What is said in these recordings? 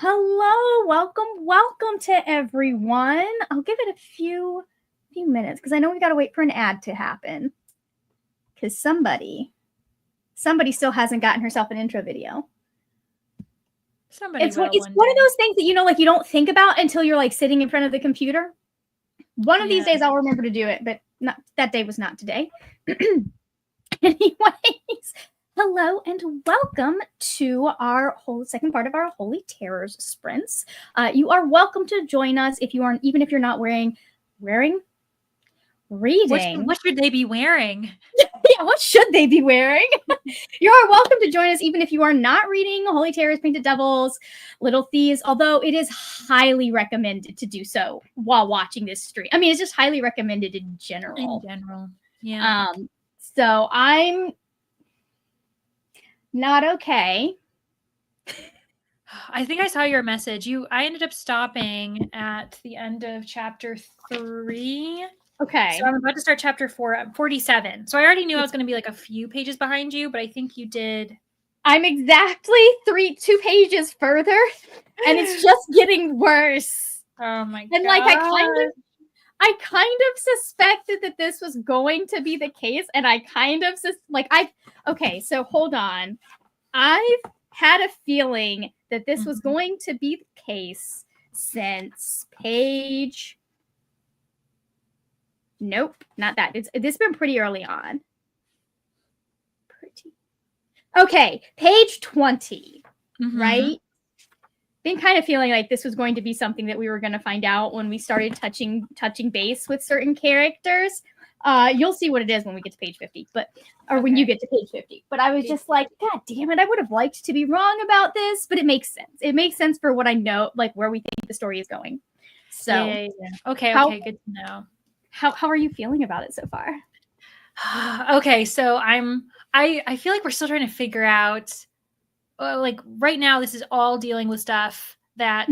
Hello, welcome to everyone. I'll give it a few minutes because I know we got to wait for an ad to happen because somebody still hasn't gotten herself an intro video. It's one of those things that like you don't think about until you're like sitting in front of the computer. One of these days I'll remember to do it, but not that day was not today. Anyways, hello and welcome to our second part of our Holy Terrors sprints. You are welcome to join us if you aren't, even if you're not reading. What should they be wearing? Yeah, what should they be wearing? You are welcome to join us even if you are not reading Holy Terrors, Painted Devils, Little Thieves, although it is highly recommended to do so while watching this stream. I mean, it's just highly recommended in general. Yeah. So I'm not okay. I think I saw your message. I ended up stopping at the end of chapter 3. Okay. So I'm about to start chapter 47. So I already knew I was going to be like a few pages behind you, but I think you did. I'm exactly 2 pages further, and it's just getting worse. Oh my god. And like I kind of suspected that this was going to be the case, and I kind of okay, so hold on. I've had a feeling that this was going to be the case since page. Nope, not that. This has been pretty early on. Okay, page 20, right? Been kind of feeling like this was going to be something that we were going to find out when we started touching base with certain characters. You'll see what it is when we get to page 50, when you get to page 50. But I was just like, God damn it, I would have liked to be wrong about this, but it makes sense. It makes sense for what I know, like where we think the story is going. So, yeah. Okay, good to know. How are you feeling about it so far? Okay, so I feel like we're still trying to figure out, like right now, this is all dealing with stuff that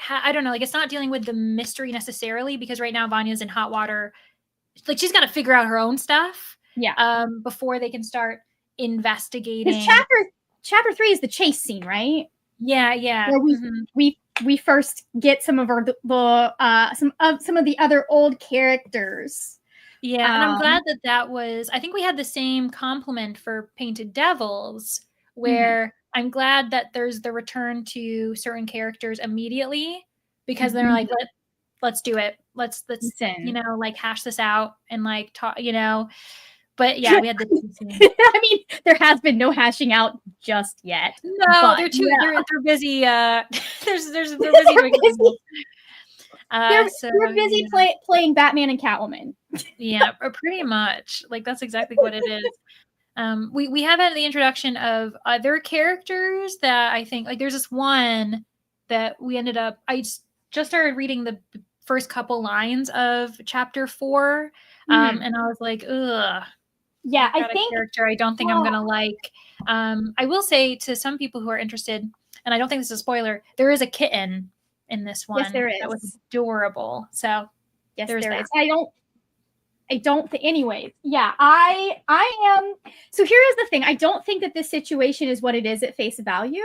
I don't know. Like it's not dealing with the mystery necessarily because right now Vanya's in hot water. Like she's got to figure out her own stuff. Yeah. Before they can start investigating. Because chapter 3 is the chase scene, right? Yeah. Where we first get some of some of the other old characters. Yeah, and I'm glad that was. I think we had the same compliment for Painted Devils, where I'm glad that there's the return to certain characters immediately because they're like, let's do it. Let's like hash this out and like talk, But yeah, we had the. I mean, there has been no hashing out just yet. No, they're too. Yeah. They're busy. They're busy doing things. They're busy playing Batman and Catwoman. Yeah, pretty much. Like that's exactly what it is. We have had the introduction of other characters that I think like there's this one that we ended up. I just started reading the first couple lines of chapter 4, and I was like, ugh. Yeah, I think character I don't think I'm gonna like. I will say to some people who are interested, and I don't think this is a spoiler. There is a kitten in this one. Yes, there is. That was adorable. So yes, there is. I don't think. Anyways, yeah, I am. So here is the thing. I don't think that this situation is what it is at face value.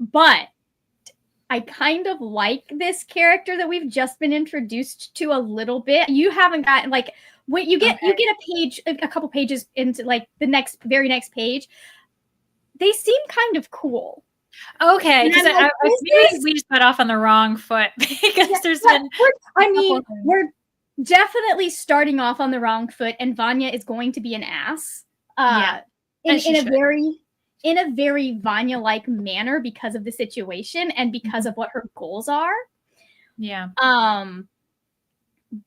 But I kind of like this character that we've just been introduced to a little bit. You haven't gotten like when you get a couple pages into like the very next page. They seem kind of cool. Okay, because maybe we just got off on the wrong foot because there's been. We're definitely starting off on the wrong foot, and Vanya is going to be an ass. In a very Vanya-like manner because of the situation and because of what her goals are. Yeah.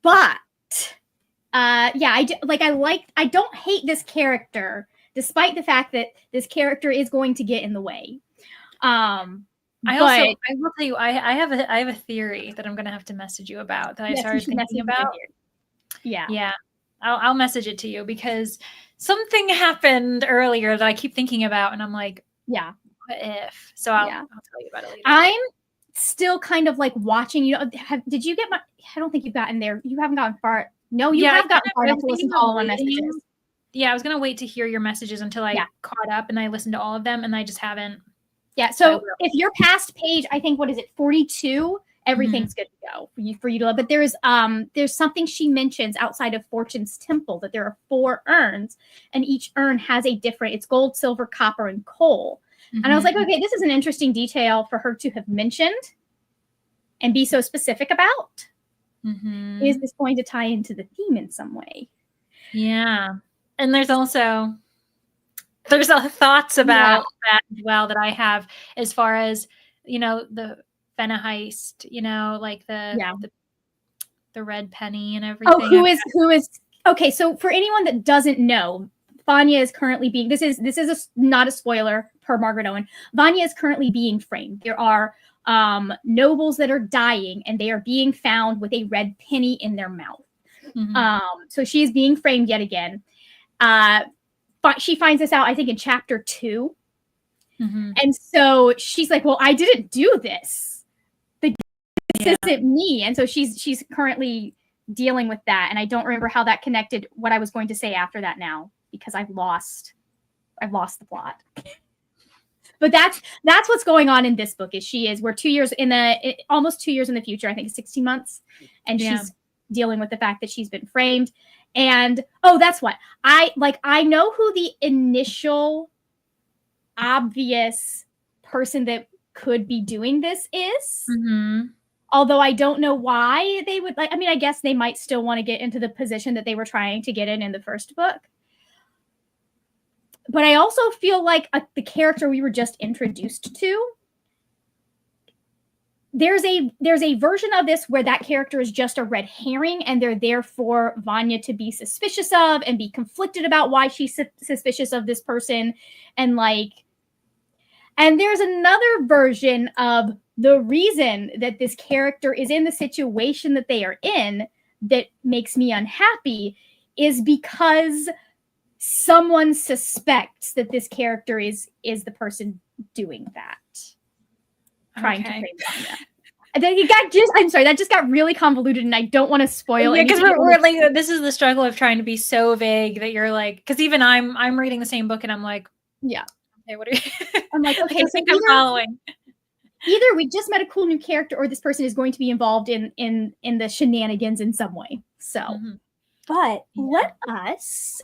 But I don't hate this character, despite the fact that this character is going to get in the way. I will tell you, I have a theory that I'm going to have to message you about that I started thinking about. Yeah. I'll message it to you because something happened earlier that I keep thinking about, and I'm like, yeah, what if? So I'll tell you about it later. I'm still kind of like watching. Did you get my? I don't think you've gotten there. You haven't gotten far. No, you have gotten far enough to listen to all my messages. Yeah, I was gonna wait to hear your messages until I caught up, and I listened to all of them, and I just haven't. Yeah. So if you're past page, I think, what is it, 42? Everything's good to go for you to love. But there's something she mentions outside of Fortune's Temple, that there are 4 urns, and each urn has a different, it's gold, silver, copper, and coal. And I was like, okay, this is an interesting detail for her to have mentioned and be so specific about. Is this going to tie into the theme in some way? Yeah. And there's also thoughts about that as well that I have, as far as, you know, the Fenna heist, you know, like the red penny and everything. Oh, who is okay, so for anyone that doesn't know, Vanya is currently being, this is not a spoiler per Margaret Owen. Vanya is currently being framed. There are nobles that are dying, and they are being found with a red penny in their mouth. So she is being framed yet again. But she finds this out, I think, in chapter 2. And so she's like, well, I didn't do this. This isn't me. And so she's currently dealing with that. And I don't remember how that connected what I was going to say after that now, because I've lost the plot. But that's what's going on in this book. We're 2 years almost 2 years in the future. I think it's 16 months. And she's dealing with the fact that she's been framed. And that's what I know who the initial obvious person that could be doing this is. Although I don't know why they would I guess they might still want to get into the position that they were trying to get in the first book. But I also feel like the character we were just introduced to, there's a version of this where that character is just a red herring, and they're there for Vanya to be suspicious of and be conflicted about why she's suspicious of this person. And there's another version of the reason that this character is in the situation that they are in that makes me unhappy is because someone suspects that this character is the person doing that. Trying to frame Vanya. And then I'm sorry, that just got really convoluted, and I don't want to spoil it. Yeah, because we're like, this is the struggle of trying to be so vague that you're like, because even I'm reading the same book and I'm like, okay, what are you? I'm like, okay, I think I'm following. Either we just met a cool new character, or this person is going to be involved in the shenanigans in some way. So, but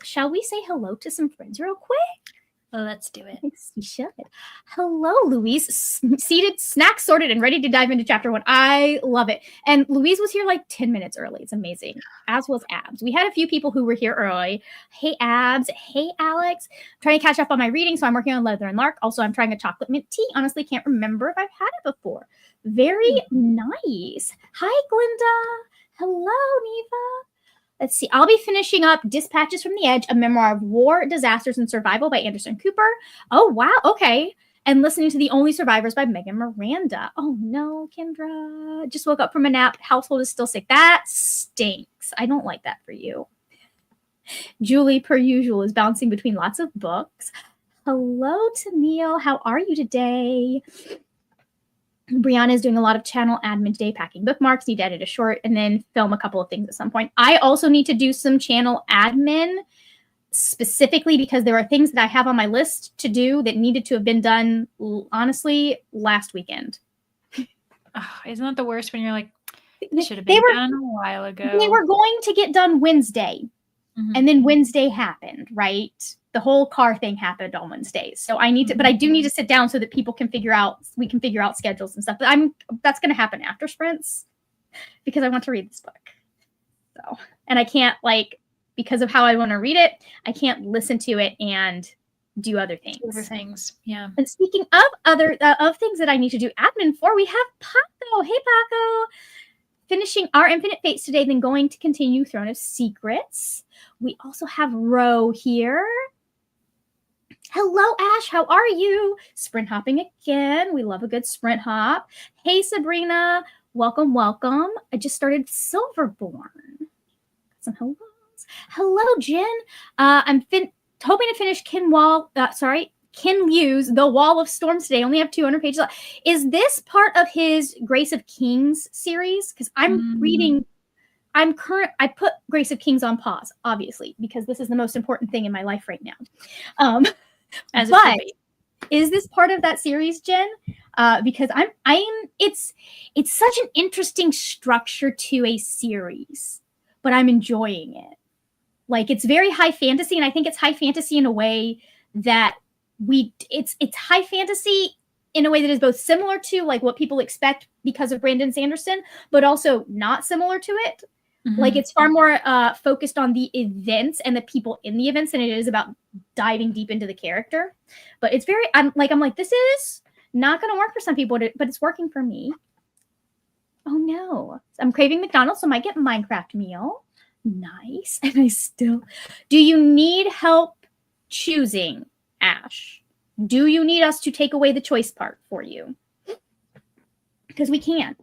shall we say hello to some friends real quick? Well, let's do it. Yes, we should. Hello, Louise. Seated, snacks sorted, and ready to dive into chapter 1. I love it. And Louise was here like 10 minutes early. It's amazing. As was Abs. We had a few people who were here early. Hey, Abs. Hey, Alex. I'm trying to catch up on my reading, so I'm working on Leather and Lark. Also, I'm trying a chocolate mint tea. Honestly, can't remember if I've had it before. Very nice. Hi, Glinda. Hello, Neva. Let's see. I'll be finishing up Dispatches from the Edge, a memoir of war, disasters, and survival by Anderson Cooper. Oh, wow. Okay. And listening to The Only Survivors by Megan Miranda. Oh, no, Kendra. Just woke up from a nap. Household is still sick. That stinks. I don't like that for you. Julie, per usual, is bouncing between lots of books. Hello, Tennille. How are you today? Brianna is doing a lot of channel admin today, packing bookmarks, need to edit a short, and then film a couple of things at some point. I also need to do some channel admin specifically because there are things that I have on my list to do that needed to have been done, honestly, last weekend. Isn't that the worst when you're like, it should have been done a while ago? They were going to get done Wednesday, and then Wednesday happened, right? The whole car thing happened on Wednesdays. So I need to, but I do need to sit down so that we can figure out schedules and stuff. But that's going to happen after sprints because I want to read this book. So, and I can't because of how I want to read it, I can't listen to it and do other things. Yeah. And speaking of of things that I need to do admin for, we have Paco. Hey, Paco. Finishing our Infinite Fates today, then going to continue Throne of Secrets. We also have Ro here. Hello, Ash. How are you? Sprint hopping again. We love a good sprint hop. Hey, Sabrina. Welcome, welcome. I just started Silverborn. Some hellos. Hello, Jen. I'm hoping to finish Ken Liu's The Wall of Storms today. Only have 200 pages left. Is this part of his Grace of Kings series? Because I'm reading. I put Grace of Kings on pause, obviously, because this is the most important thing in my life right now. Is this part of that series, Jen? Because it's such an interesting structure to a series, but I'm enjoying it. Like, it's very high fantasy, and I think it's high fantasy in a way that it's high fantasy in a way that is both similar to like what people expect because of Brandon Sanderson, but also not similar to it. Mm-hmm. Like, it's far more focused on the events and the people in the events than it is about diving deep into the character. But it's very, I'm like, this is not going to work for some people, but it's working for me. Oh no, I'm craving McDonald's, so I might get Minecraft meal. Nice. And I still, do you need help choosing, Ash? Do you need us to take away the choice part for you? Because we can.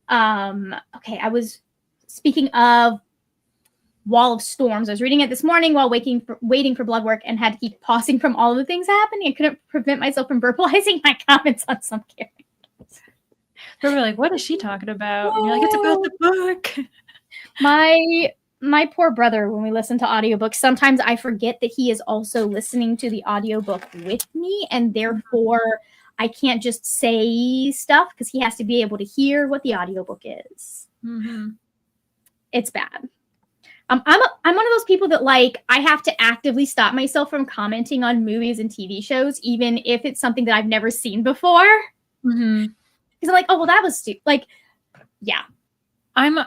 Okay, I was speaking of Wall of Storms. I was reading it this morning while waiting for blood work and had to keep pausing from all of the things happening. I couldn't prevent myself from verbalizing my comments on some characters. We were like, what is she talking about? And you're like, it's about the book. My poor brother, when we listen to audiobooks, sometimes I forget that he is also listening to the audiobook with me, and therefore I can't just say stuff because he has to be able to hear what the audiobook is. Mm-hmm. It's bad. I'm one of those people that, like, I have to actively stop myself from commenting on movies and TV shows, even if it's something that I've never seen before. Mm-hmm. Because I'm like, oh, well, that was stupid. Like, yeah. I'm a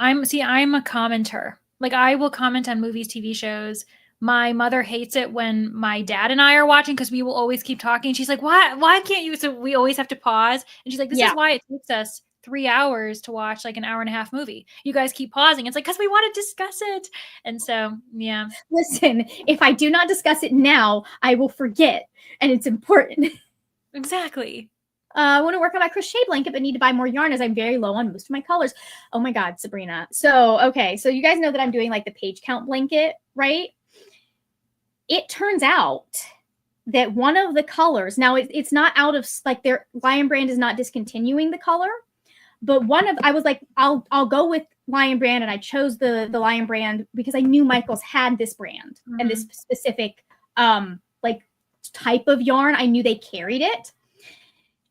commenter. Like, I will comment on movies, TV shows. My mother hates it when my dad and I are watching because we will always keep talking. She's like, why can't you? So we always have to pause. And she's like, this is why it takes us 3 hours to watch like an hour and a half movie. You guys keep pausing. It's like, because we want to discuss it. And so, yeah. Listen, if I do not discuss it now, I will forget. And it's important. Exactly. I want to work on my crochet blanket, but need to buy more yarn as I'm very low on most of my colors. Oh my God, Sabrina. So, okay. So you guys know that I'm doing like the page count blanket, right? It turns out that one of the colors, now it's not out of, like, their Lion Brand is not discontinuing the color, but I was like, I'll go with Lion Brand, and I chose the Lion Brand because I knew Michaels had this brand and this specific like type of yarn. I knew they carried it.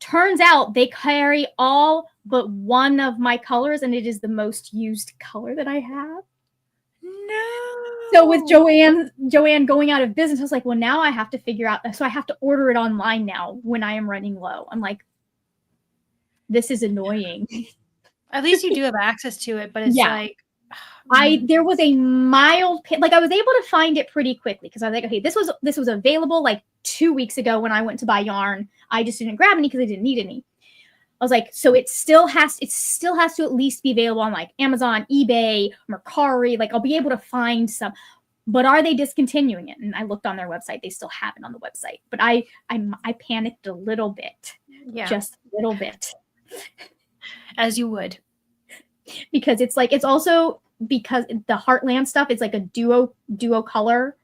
Turns out they carry all but one of my colors, and it is the most used color that I have. No. So with Joanne going out of business, I was like, well, now I have to figure out. So I have to order it online now when I am running low. I'm like, this is annoying. At least you do have access to it, but it's like, there was a mild, like, I was able to find it pretty quickly because I was like, okay, this was available like 2 weeks ago when I went to buy yarn. I just didn't grab any because I didn't need any. I was like, so it still has to at least be available on like Amazon, eBay, Mercari. Like, I'll be able to find some, but are they discontinuing it? And I looked on their website; they still have it on the website. But I panicked a little bit, just a little bit, as you would, because it's also because the Heartland stuff is like a duo color,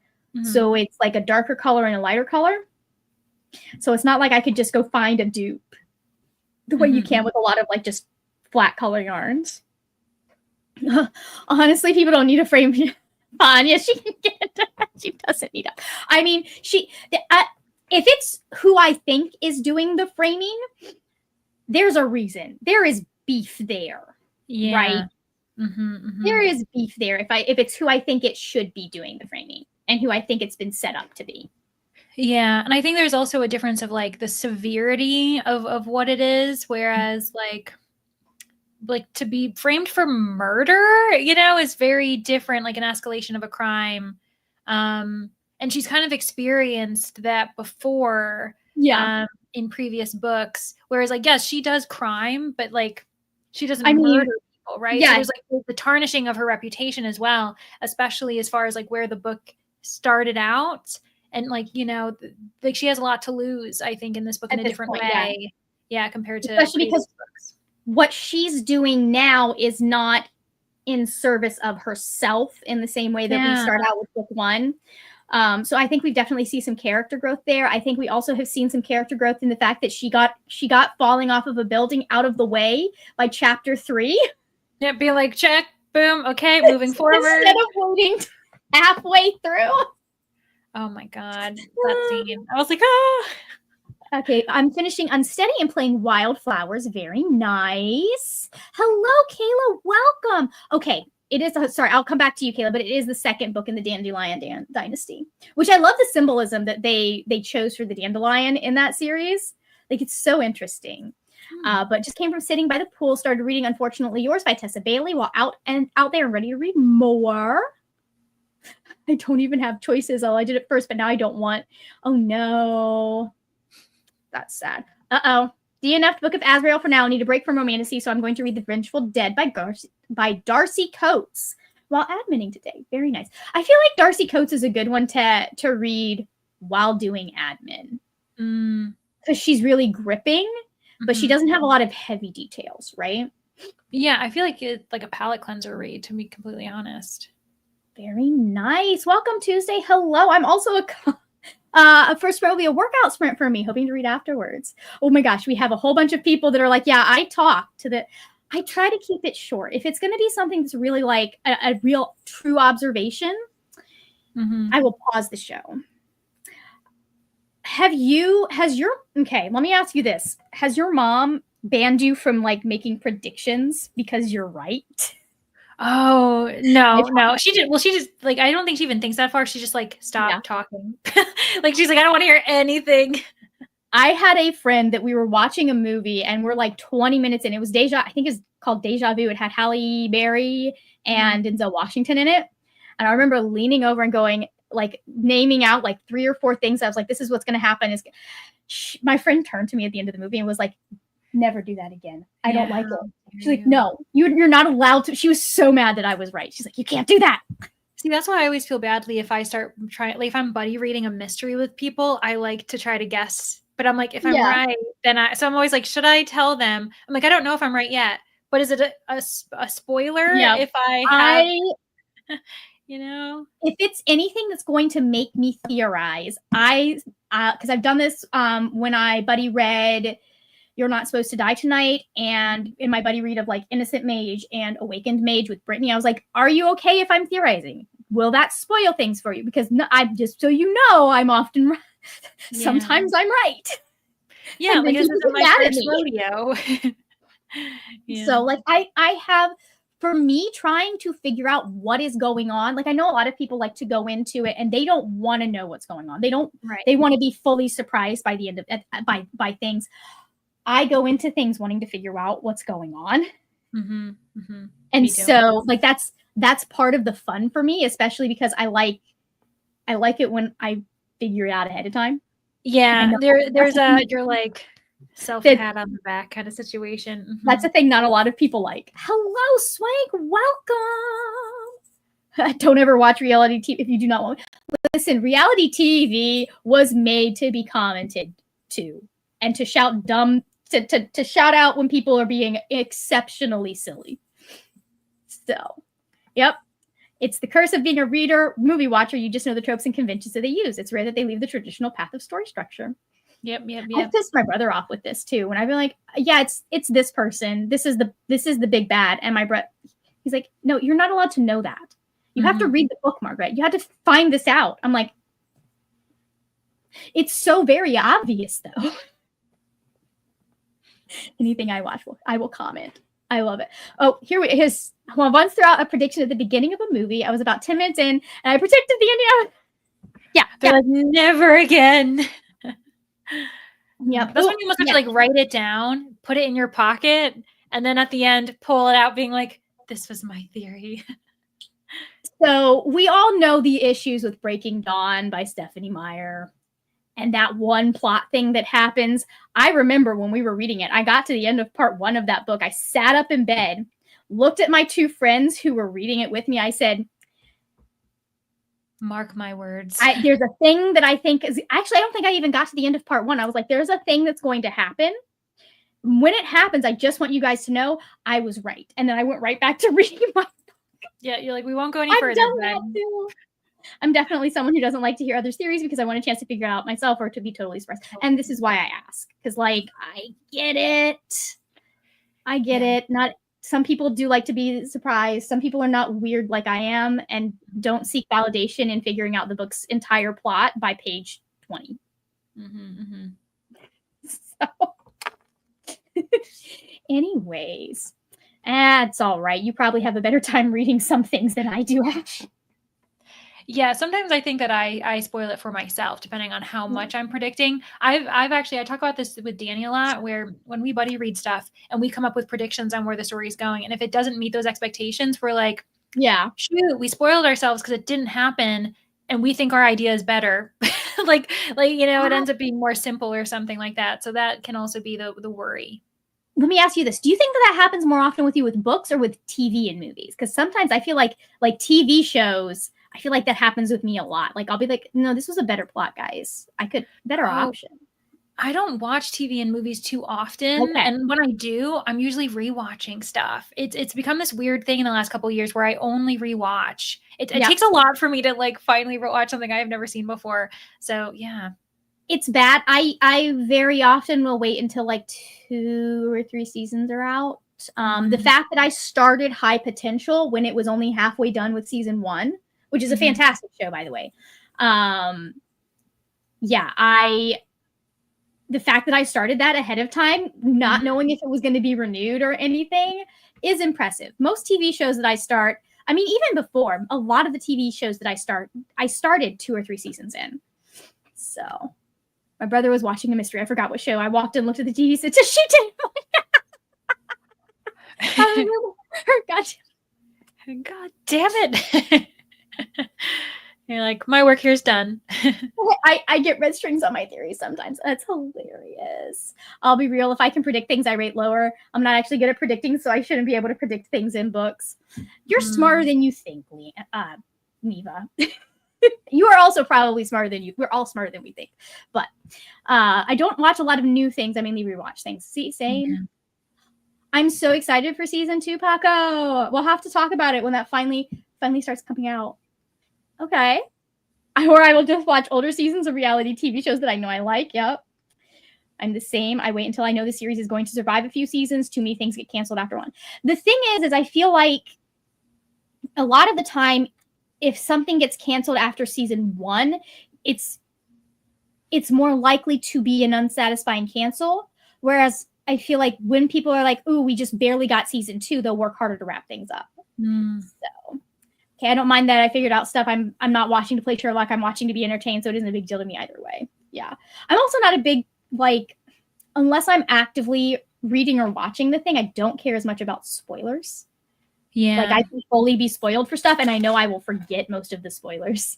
so it's like a darker color and a lighter color. So it's not like I could just go find a dupe the way you can with a lot of like just flat color yarns. Honestly, people don't need a frame. Anya, she can get it. She doesn't need it. I mean, if it's who I think is doing the framing, there's a reason. There is beef there, right? There is beef there. If it's who I think it should be doing the framing and who I think it's been set up to be. Yeah, and I think there's also a difference of like the severity of what it is, whereas like to be framed for murder, is very different, like an escalation of a crime. And she's kind of experienced that before in previous books, whereas like, yes, she does crime, but like she doesn't murder people, right? Yeah. So there's like the tarnishing of her reputation as well, especially as far as like where the book started out. And like, like she has a lot to lose, I think, in this book in a different way. Yeah, compared to especially because books. What she's doing now is not in service of herself in the same way that we start out with book one. So I think we definitely see some character growth there. I think we also have seen some character growth in the fact that she got falling off of a building out of the way by chapter 3. Yeah, be like, check, boom, okay, moving forward. Instead of waiting halfway through. Oh my god, that scene. I was like, oh. Okay, I'm finishing Unsteady and playing Wildflowers. Very nice. Hello, Kayla. Welcome. Okay, it is. Sorry, I'll come back to you, Kayla. But it is the second book in the Dandelion Dynasty, which I love the symbolism that they chose for the dandelion in that series. Like, it's so interesting. But just came from sitting by the pool, started reading Unfortunately Yours by Tessa Bailey while out there and ready to read more. I don't even have choices. Oh, I did it first, but now I don't want. Oh no. That's sad. Uh-oh. DNF Book of Azrael for now. I need a break from romantasy, so I'm going to read The Vengeful Dead by Darcy Coates while adminning today. Very nice. I feel like Darcy Coates is a good one to read while doing admin. Because she's really gripping, but she doesn't have a lot of heavy details, right? Yeah, I feel like it's like a palate cleanser read, to be completely honest. Very nice. Welcome Tuesday. Hello. I'm also first probably a workout sprint for me, hoping to read afterwards. Oh my gosh, we have a whole bunch of people that are like, yeah, I try to keep it short. If it's going to be something that's really like a real true observation, I will pause the show. Okay, let me ask you this. Has your mom banned you from like making predictions because you're right? Oh, no. She just like, I don't think she even thinks that far. She just like, stop talking. Like, she's like, I don't want to hear anything. I had a friend that we were watching a movie and we're like 20 minutes in. It was I think it's called Deja Vu. It had Halle Berry and Denzel Washington in it. And I remember leaning over and going, like, naming out like 3 or 4 things. I was like, this is what's going to happen. My friend turned to me at the end of the movie and was like, never do that again. I don't like it. She's like, no, you're not allowed to. She was so mad that I was right. She's like, you can't do that. See, that's why I always feel badly if I start trying, like if I'm buddy reading a mystery with people, I like to try to guess. But I'm like, if I'm right, then so I'm always like, should I tell them? I'm like, I don't know if I'm right yet. But is it a spoiler if I have, you know? If it's anything that's going to make me theorize, because I've done this when I buddy read You're Not Supposed to Die Tonight, and in my buddy read of like Innocent Mage and Awakened Mage with Brittany, I was like, are you okay if I'm theorizing? Will that spoil things for you? Because I'm just so you know, I'm often right. Sometimes I'm right. Yeah, like this isn't my first rodeo. So like I have, for me, trying to figure out what is going on. Like I know a lot of people like to go into it and they don't want to know what's going on. They don't. Right. They want to be fully surprised by the end of by things. I go into things wanting to figure out what's going on. And so like that's part of the fun for me, especially because I like it when I figure it out ahead of time. Yeah, there's you're like self-pat on the back kind of situation. That's a thing not a lot of people like. Hello, Swank, welcome. Don't ever watch reality TV if you do not want. Listen, reality TV was made to be commented to and to shout dumb to shout out when people are being exceptionally silly. So, yep. It's the curse of being a movie watcher. You just know the tropes and conventions that they use. It's rare that they leave the traditional path of story structure. Yep. I pissed my brother off with this too. When I've been like, yeah, it's this person. This is the big bad. And my brother, he's like, no, you're not allowed to know that. You have to read the book, Margaret. You have to find this out. I'm like, it's so very obvious though. Anything I watch, I will comment. I love it. Oh, I once threw out a prediction at the beginning of a movie. I was about 10 minutes in, and I predicted the ending. They're like, never again. Yep. That's when you must have to like write it down, put it in your pocket, and then at the end pull it out, being like, "This was my theory." So we all know the issues with Breaking Dawn by Stephenie Meyer. And that one plot thing that happens. I remember when we were reading it, I got to the end of part 1 of that book. I sat up in bed, looked at my 2 friends who were reading it with me. I said, mark my words. There's a thing that I think is actually, I don't think I even got to the end of part 1. I was like, there's a thing that's going to happen. When it happens, I just want you guys to know I was right. And then I went right back to reading my book. Yeah, you're like, we won't go any further. I'm definitely someone who doesn't like to hear others' theories because I want a chance to figure it out myself or to be totally surprised. And this is why I ask. Because, like, I get it. It. Not some people do like to be surprised. Some people are not weird like I am and don't seek validation in figuring out the book's entire plot by page 20. So, anyways, that's all right. You probably have a better time reading some things than I do, actually. Yeah, sometimes I think that I spoil it for myself, depending on how much I'm predicting. I've actually, I talk about this with Danny a lot, where when we buddy read stuff and we come up with predictions on where the story is going, and if it doesn't meet those expectations, we're like, yeah, shoot, we spoiled ourselves because it didn't happen, and we think our idea is better. like it ends up being more simple or something like that. So that can also be the worry. Let me ask you this. Do you think that happens more often with you with books or with TV and movies? Because sometimes I feel like TV shows, I feel like that happens with me a lot. Like I'll be like, no, this was a better plot, guys. Better option. I don't watch TV and movies too often. Okay. And when I do, I'm usually rewatching stuff. It's become this weird thing in the last couple of years where I only rewatch. It takes a lot for me to like finally watch something I've never seen before. So yeah. It's bad. I very often will wait until like 2 or 3 seasons are out. The fact that I started High Potential when it was only halfway done with season 1, which is a fantastic show, by the way. The fact that I started that ahead of time, not knowing if it was going to be renewed or anything, is impressive. Most TV shows that I start, I mean, even before, a lot of the TV shows that I started 2 or 3 seasons in. So my brother was watching a mystery. I forgot what show. I walked in, looked at the TV, said, she did. God damn it. You're like, my work here's done. I get red strings on my theories sometimes. That's hilarious. I'll be real. If I can predict things, I rate lower. I'm not actually good at predicting, so I shouldn't be able to predict things in books. You're smarter than you think, Neva. You are also probably smarter than you. We're all smarter than we think. But I don't watch a lot of new things. I mainly rewatch things. See, same. Yeah. I'm so excited for season 2, Paco. We'll have to talk about it when that finally starts coming out. Okay. Or I will just watch older seasons of reality TV shows that I know I like. Yep. I'm the same. I wait until I know the series is going to survive a few seasons. Too many things get canceled after one. The thing is I feel like a lot of the time, if something gets canceled after season 1, it's more likely to be an unsatisfying cancel. Whereas I feel like when people are like, ooh, we just barely got season 2, they'll work harder to wrap things up. So, okay, I don't mind that. I figured out stuff. I'm not watching to play Sherlock. I'm watching to be entertained, so it isn't a big deal to me either way. Yeah. I'm also not a big, unless I'm actively reading or watching the thing, I don't care as much about spoilers. Yeah. I can fully be spoiled for stuff, and I know I will forget most of the spoilers.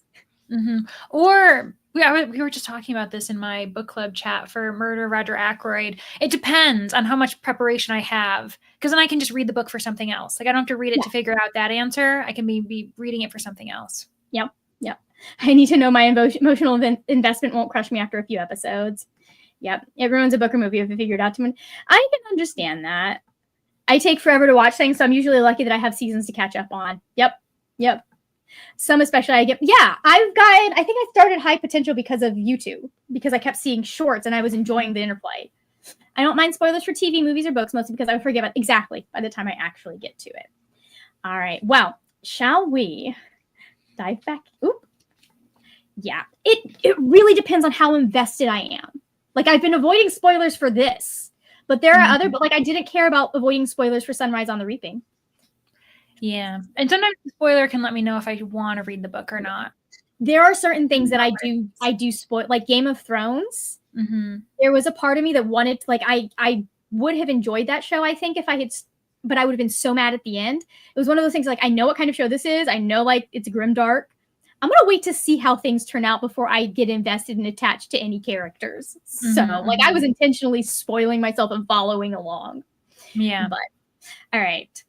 Or we were just talking about this in my book club chat for Murder, Roger Ackroyd. It depends on how much preparation I have, because then I can just read the book for something else. I don't have to read it to figure out that answer. I can be reading it for something else. Yep. I need to know my emotional investment won't crush me after a few episodes. Yep. It ruins a book or movie if I figure it out too much. I can understand that. I take forever to watch things, so I'm usually lucky that I have seasons to catch up on. Yep. Some especially I think I started High Potential because of YouTube, because I kept seeing shorts and I was enjoying the interplay. I don't mind spoilers for TV, movies, or books, mostly because I forget about exactly by the time I actually get to it. All right. Well, shall we dive back? Oop. Yeah. It really depends on how invested I am. I've been avoiding spoilers for this, but there are other, but I didn't care about avoiding spoilers for Sunrise on the Reaping. Yeah. And sometimes the spoiler can let me know if I want to read the book or not. There are certain things that I do spoil, like Game of Thrones. There was a part of me that wanted to, I would have enjoyed that show, I think, if I had, but I would have been so mad at the end. It was one of those things, I know what kind of show this is. I know, it's grimdark. I'm going to wait to see how things turn out before I get invested and attached to any characters. So, I was intentionally spoiling myself and following along. Yeah. But, all right.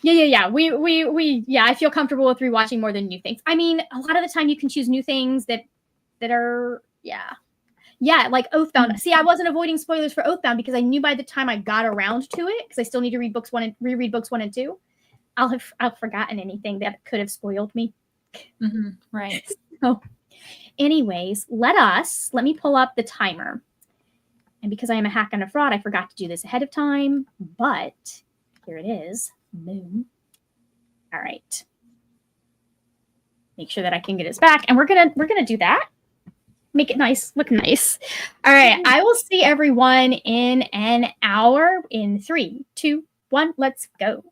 Yeah. I feel comfortable with rewatching more than new things. I mean, a lot of the time you can choose new things that are, like Oathbound. See, I wasn't avoiding spoilers for Oathbound because I knew by the time I got around to it, because I still need to reread books 1 and 2, I'll have forgotten anything that could have spoiled me. Right. So, anyways, let me pull up the timer. And because I am a hack and a fraud, I forgot to do this ahead of time, but Here it is. Boom. All right. Make sure that I can get us back. And we're gonna do that. Make it nice, look nice. All right. I will see everyone in an hour in 3, 2, 1. Let's go.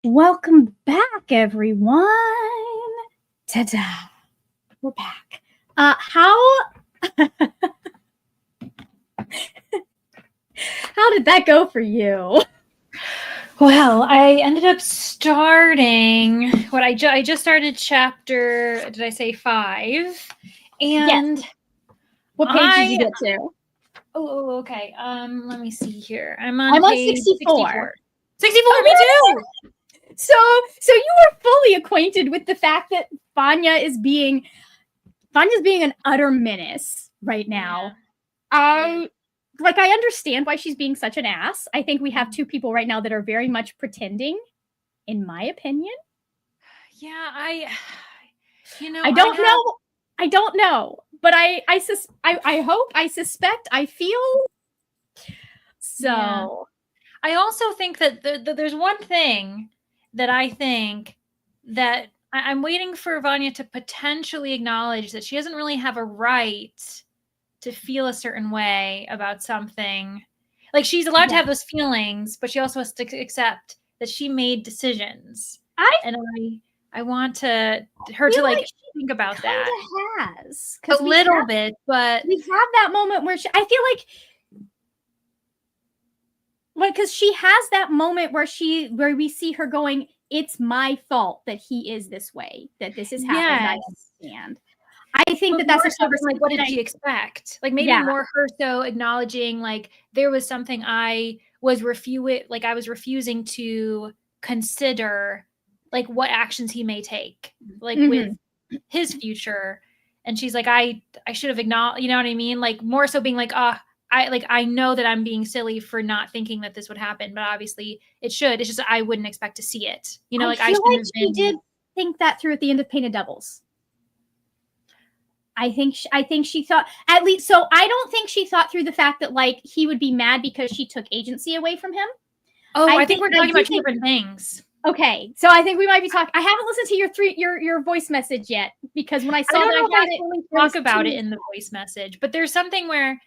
Welcome back, everyone. Ta-da. We're back. How did that go for you? Well, I ended up starting what I just started chapter, did I say 5? And yes. What page did you get to? Oh, okay. Let me see here. I'm on page 64. 64, me too. So you are fully acquainted with the fact that Vanya is being an utter menace right now. Yeah. Like, I understand why she's being such an ass. I think we have two people right now that are very much pretending, in my opinion. Yeah, I don't know, but I hope, I suspect, I feel so. Yeah. I also think that there's one thing that I think that I'm waiting for Vanya to potentially acknowledge that she doesn't really have a right to feel a certain way about something. Like, she's allowed to have those feelings, but she also has to accept that she made decisions. I want her to like think about that. Has a little bit, but we have that moment where I feel like because she has that moment where we see her going, it's my fault that he is this way, that this has happened. Yes. I understand. I think that's a service. Like, what did she expect? Like, maybe more her so acknowledging, like, there was something I was refusing to consider, like, what actions he may take, like, with his future. And she's like, I should have acknowledged, you know what I mean? Like, more so being like, I know that I'm being silly for not thinking that this would happen, but obviously it should. It's just I wouldn't expect to see it. You know, like, I feel like she did think that through at the end of Painted Devils. I think she thought, at least, so I don't think she thought through the fact that, like, he would be mad because she took agency away from him. Oh, I think we're talking about two different things. Okay, so I think we might be talking. I haven't listened to your voice message yet, because when I saw that I had it, talk about it in the voice message, but there's something where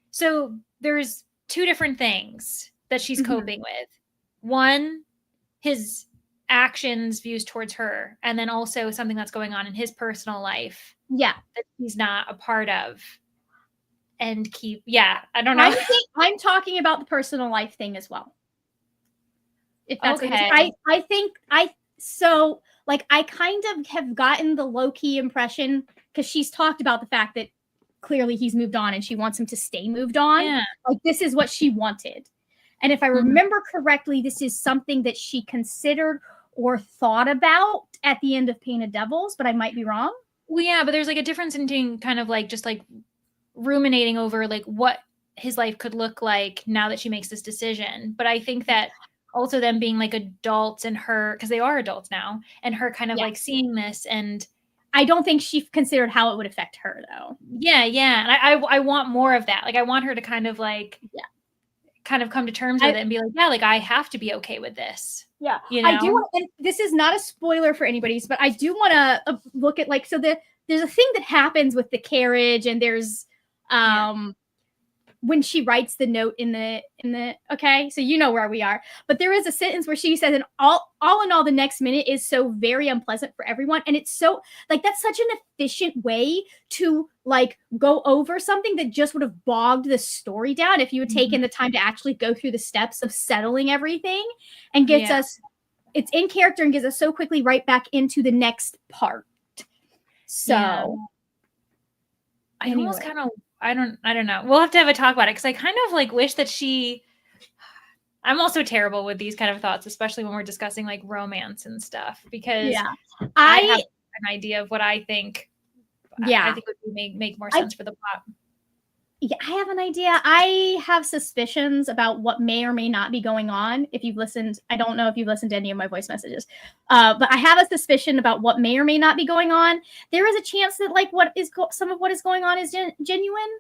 so there's two different things that she's coping with. One, his actions, views towards her, and then also something that's going on in his personal life. Yeah, that he's not a part of. And I don't know. I'm talking about the personal life thing as well. If that's okay. I think I kind of have gotten the low-key impression, because she's talked about the fact that clearly he's moved on and she wants him to stay moved on. Yeah. Like, this is what she wanted. And if I remember correctly, this is something that she considered or thought about at the end of Painted Devils, but I might be wrong. Well, yeah, but there's like a difference in being kind of like just like ruminating over like what his life could look like now that she makes this decision. But I think that also them being like adults and her, because they are adults now, and her kind of like seeing this, and I don't think she considered how it would affect her, though. Yeah. And I want more of that. Like, I want her to kind of like kind of come to terms with it and be like, yeah, like, I have to be okay with this. Yeah, you know? I do. And this is not a spoiler for anybody's, but I do want to look at, like, so there's a thing that happens with the carriage, and there's when she writes the note in the okay, so you know where we are, but there is a sentence where she says, and all in all, the next minute is so very unpleasant for everyone. And it's so, like, that's such an efficient way to, like, go over something that just would have bogged the story down if you had taken the time to actually go through the steps of settling everything, and gets us, it's in character and gets us so quickly right back into the next part. So I almost kind of, I don't know. We'll have to have a talk about it, because I kind of like wish that I'm also terrible with these kind of thoughts, especially when we're discussing like romance and stuff, because I have an idea of what I think. I think would make more sense for the plot. Yeah, I have an idea. I have suspicions about what may or may not be going on. If you've listened, I don't know if you've listened to any of my voice messages, but I have a suspicion about what may or may not be going on. There is a chance that, like, some of what is going on is genuine.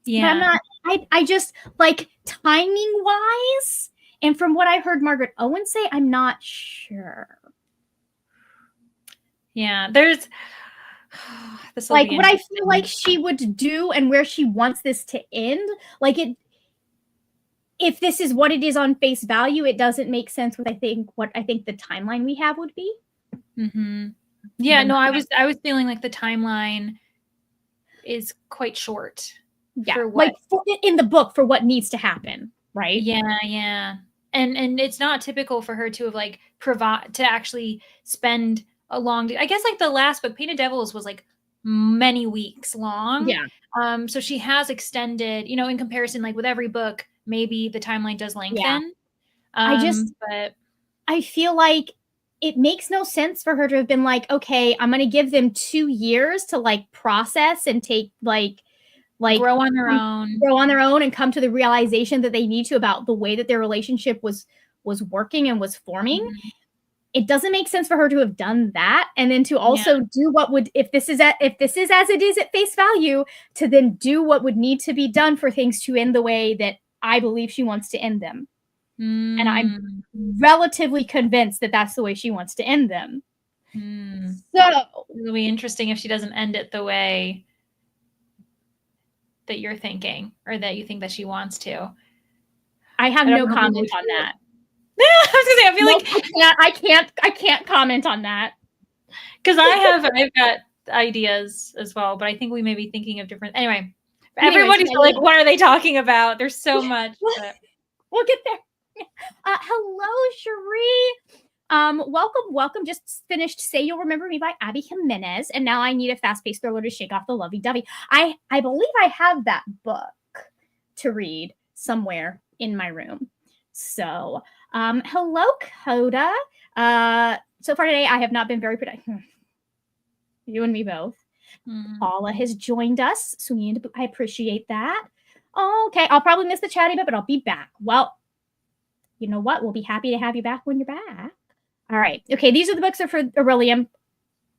Yeah, but I'm not. I just, like, timing wise, and from what I heard Margaret Owen say, I'm not sure. Yeah, there's. Like, what I feel like she would do and where she wants this to end, like, if this is what it is on face value, it doesn't make sense with what I think the timeline we have would be. Mm-hmm. Yeah, no, I was feeling like the timeline is quite short. Yeah, for what, like in the book for what needs to happen, right? Yeah. And it's not typical for her to have like actually spend a long. I guess like the last book, Painted Devils, was like many weeks long. Yeah. So she has extended, in comparison, like with every book, maybe the timeline does lengthen. Yeah. But I feel like it makes no sense for her to have been like, okay, I'm going to give them 2 years to like process and take like grow on their own and come to the realization that they need to about the way that their relationship was working and was forming. Mm-hmm. It doesn't make sense for her to have done that, and then to also do what would, if this is as it is at face value, to then do what would need to be done for things to end the way that I believe she wants to end them. Mm. And I'm relatively convinced that that's the way she wants to end them. Mm. So it'll be interesting if she doesn't end it the way that you're thinking, or that you think that she wants to. I have no comment on that. I was gonna say, I feel like I can't comment on that, because I've got ideas as well, but I think we may be thinking of different. Anyway, everybody's like, what are they talking about? There's so much. But... we'll get there. Hello, Cherie. Welcome. Just finished Say You'll Remember Me by Abby Jimenez, and now I need a fast-paced thriller to shake off the lovey-dovey. I believe I have that book to read somewhere in my room. So, hello, Coda. So far today, I have not been very productive. You and me both. Paula has joined us, so I appreciate that. Okay, I'll probably miss the chatty bit, but I'll be back. Well, you know what? We'll be happy to have you back when you're back. All right. Okay, these are the books that are for Aurelium.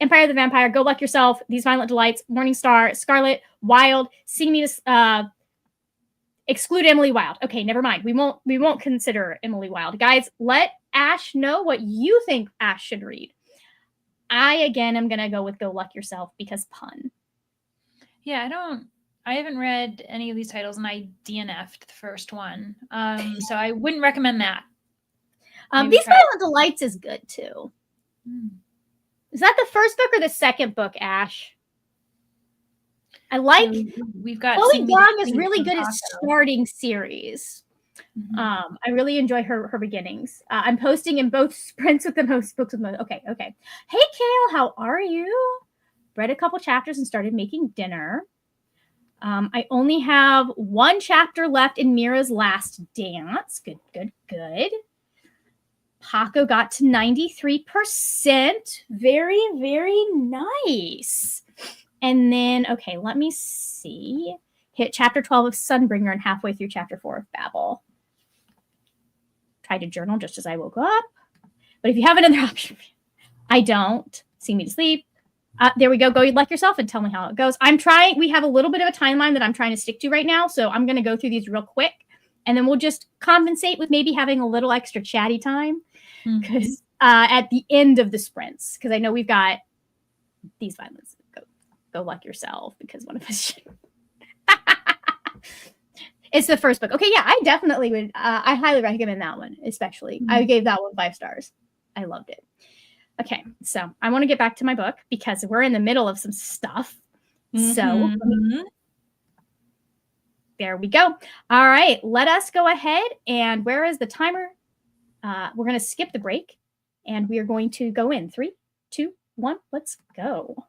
Empire of the Vampire, Go Luck Yourself, These Violent Delights, Morning Star, Scarlet, Wild, Sing Me to exclude Emily Wilde. Okay, never mind. We won't consider Emily Wilde. Guys, let Ash know what you think Ash should read. I again am gonna go with Go Luck Yourself because pun. Yeah, I haven't read any of these titles, and I DNF'd the first one. So I wouldn't recommend that. These Violent Delights is good too. Is that the first book or the second book, Ash? I like. We've got Chloe Young is really good at starting series. Mm-hmm. I really enjoy her beginnings. I'm posting in both sprints with the most books with most. Okay. Hey, Kale, how are you? Read a couple chapters and started making dinner. I only have 1 chapter left in Mira's Last Dance. Good. Paco got to 93%. Very, very nice. And then, okay, let me see. Hit chapter 12 of Sunbringer and halfway through chapter 4 of Babel. Tried to journal just as I woke up. But if you have another option, I don't. Sing Me to Sleep. There we go. Go Like Yourself and tell me how it goes. We have a little bit of a timeline that I'm trying to stick to right now. So I'm going to go through these real quick. And then we'll just compensate with maybe having a little extra chatty time. Because at the end of the sprints, because I know we've got These Violence. Go Like Yourself, because one of us should. It's the first book. Okay, yeah, I definitely would. I highly recommend that one, especially. I gave that one 5 stars. I loved it. Okay, so I want to get back to my book because we're in the middle of some stuff. So there we go. All right, let us go ahead. And where is the timer? We're going to skip the break, and we are going to go in 3, 2, 1. Let's go.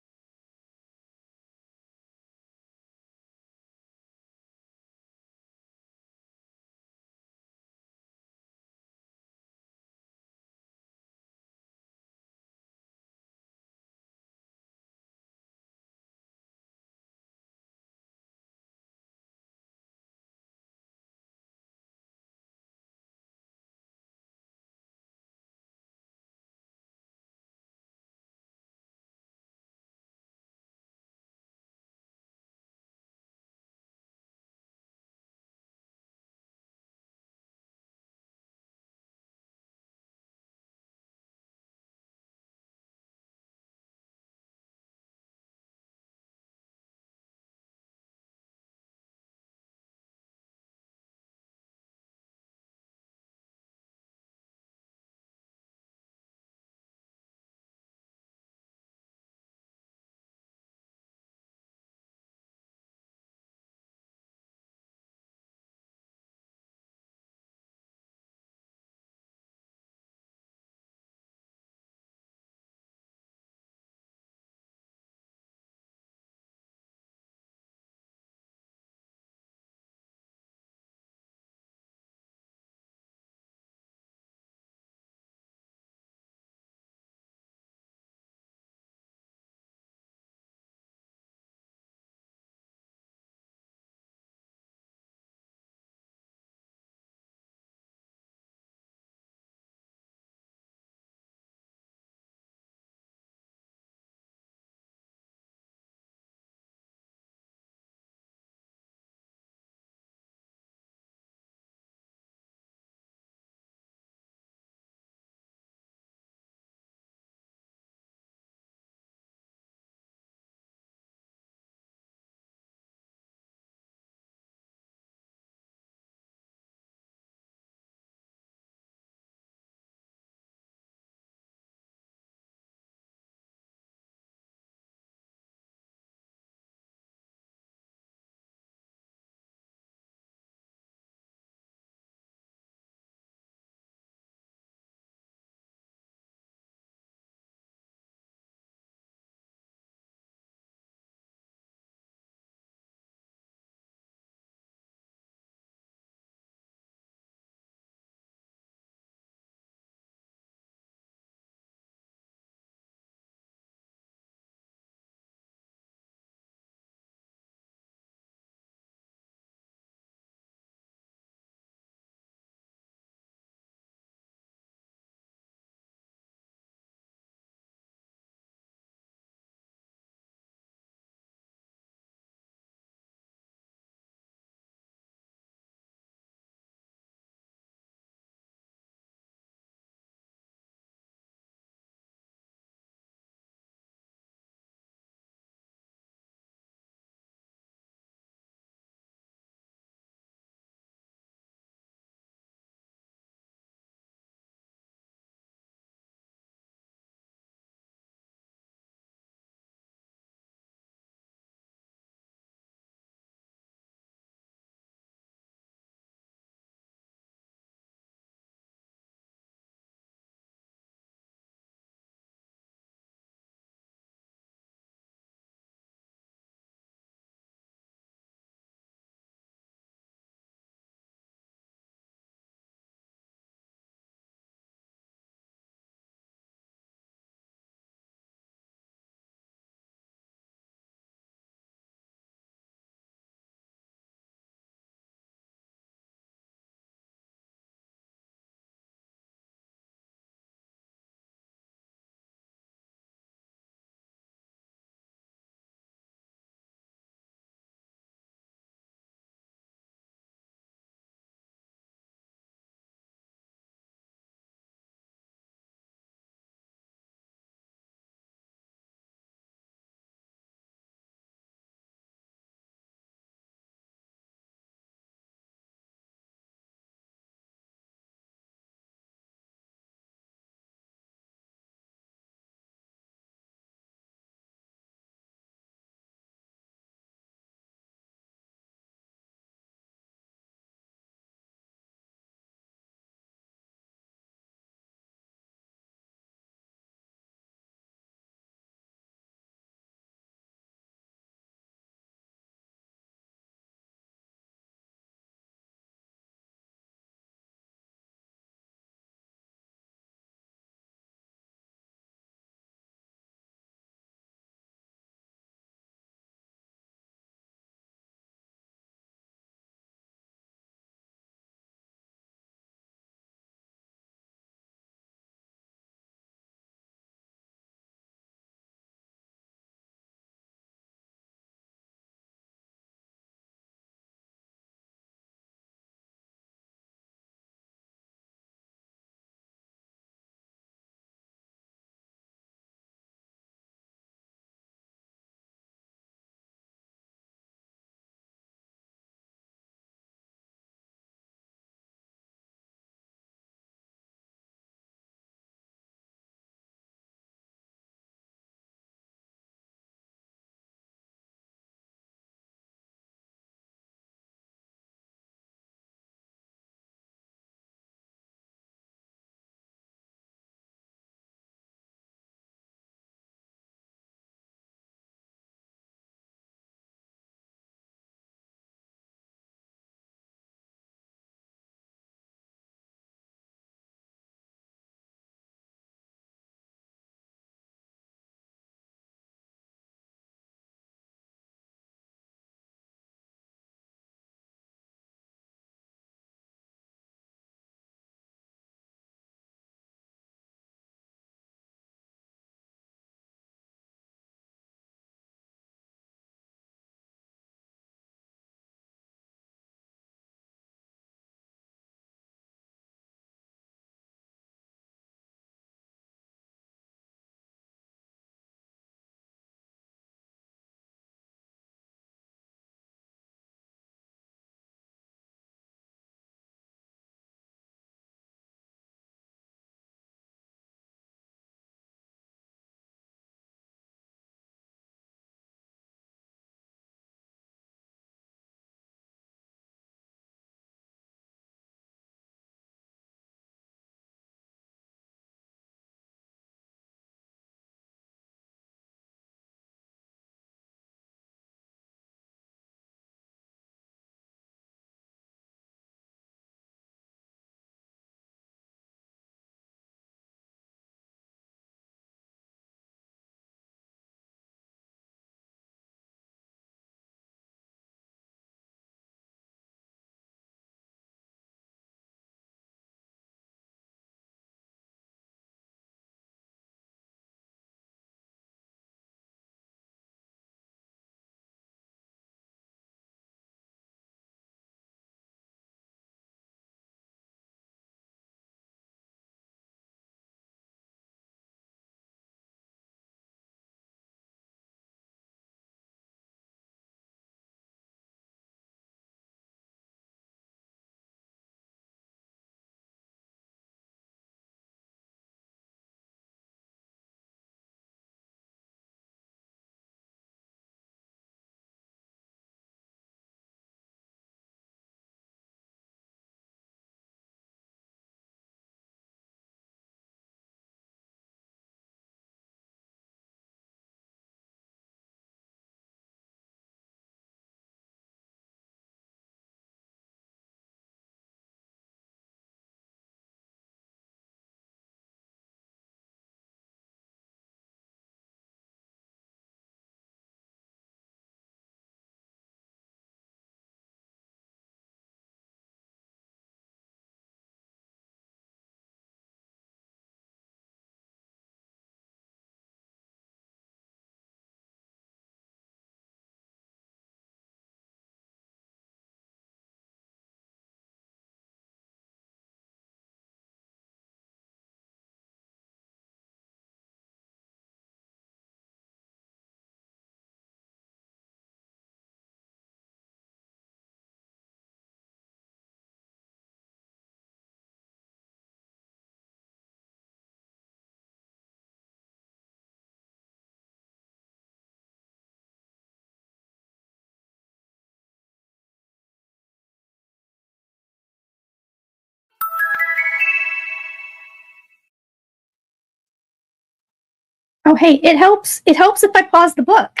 hey, it helps. It helps if I pause the book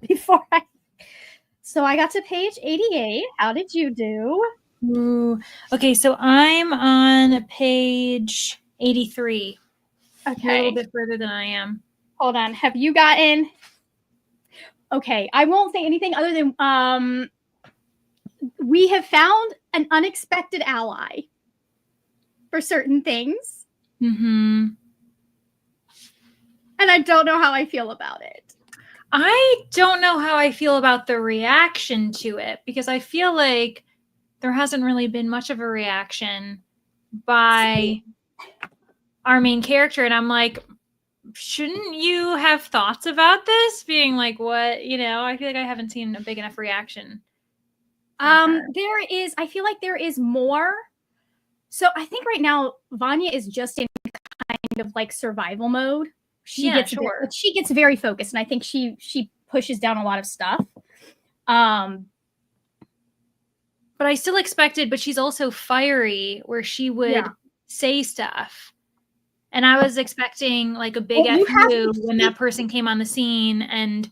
before I. So I got to page 88. How did you do? Ooh. Okay, so I'm on page 83. Okay. You're a little bit further than I am. Hold on. Have you gotten? Okay, I won't say anything other than we have found an unexpected ally for certain things. Mm-hmm. And I don't know how I feel about it. I don't know how I feel about the reaction to it, because I feel like there hasn't really been much of a reaction by our main character. And I'm like, shouldn't you have thoughts about this? Being like, what? You know, I feel like I haven't seen a big enough reaction. I feel like there is more. So I think right now Vanya is just in kind of like survival mode. She gets very focused, and I think she pushes down a lot of stuff. But I still expected, but she's also fiery where she would say stuff. And I was expecting like a big FU when that person came on the scene, and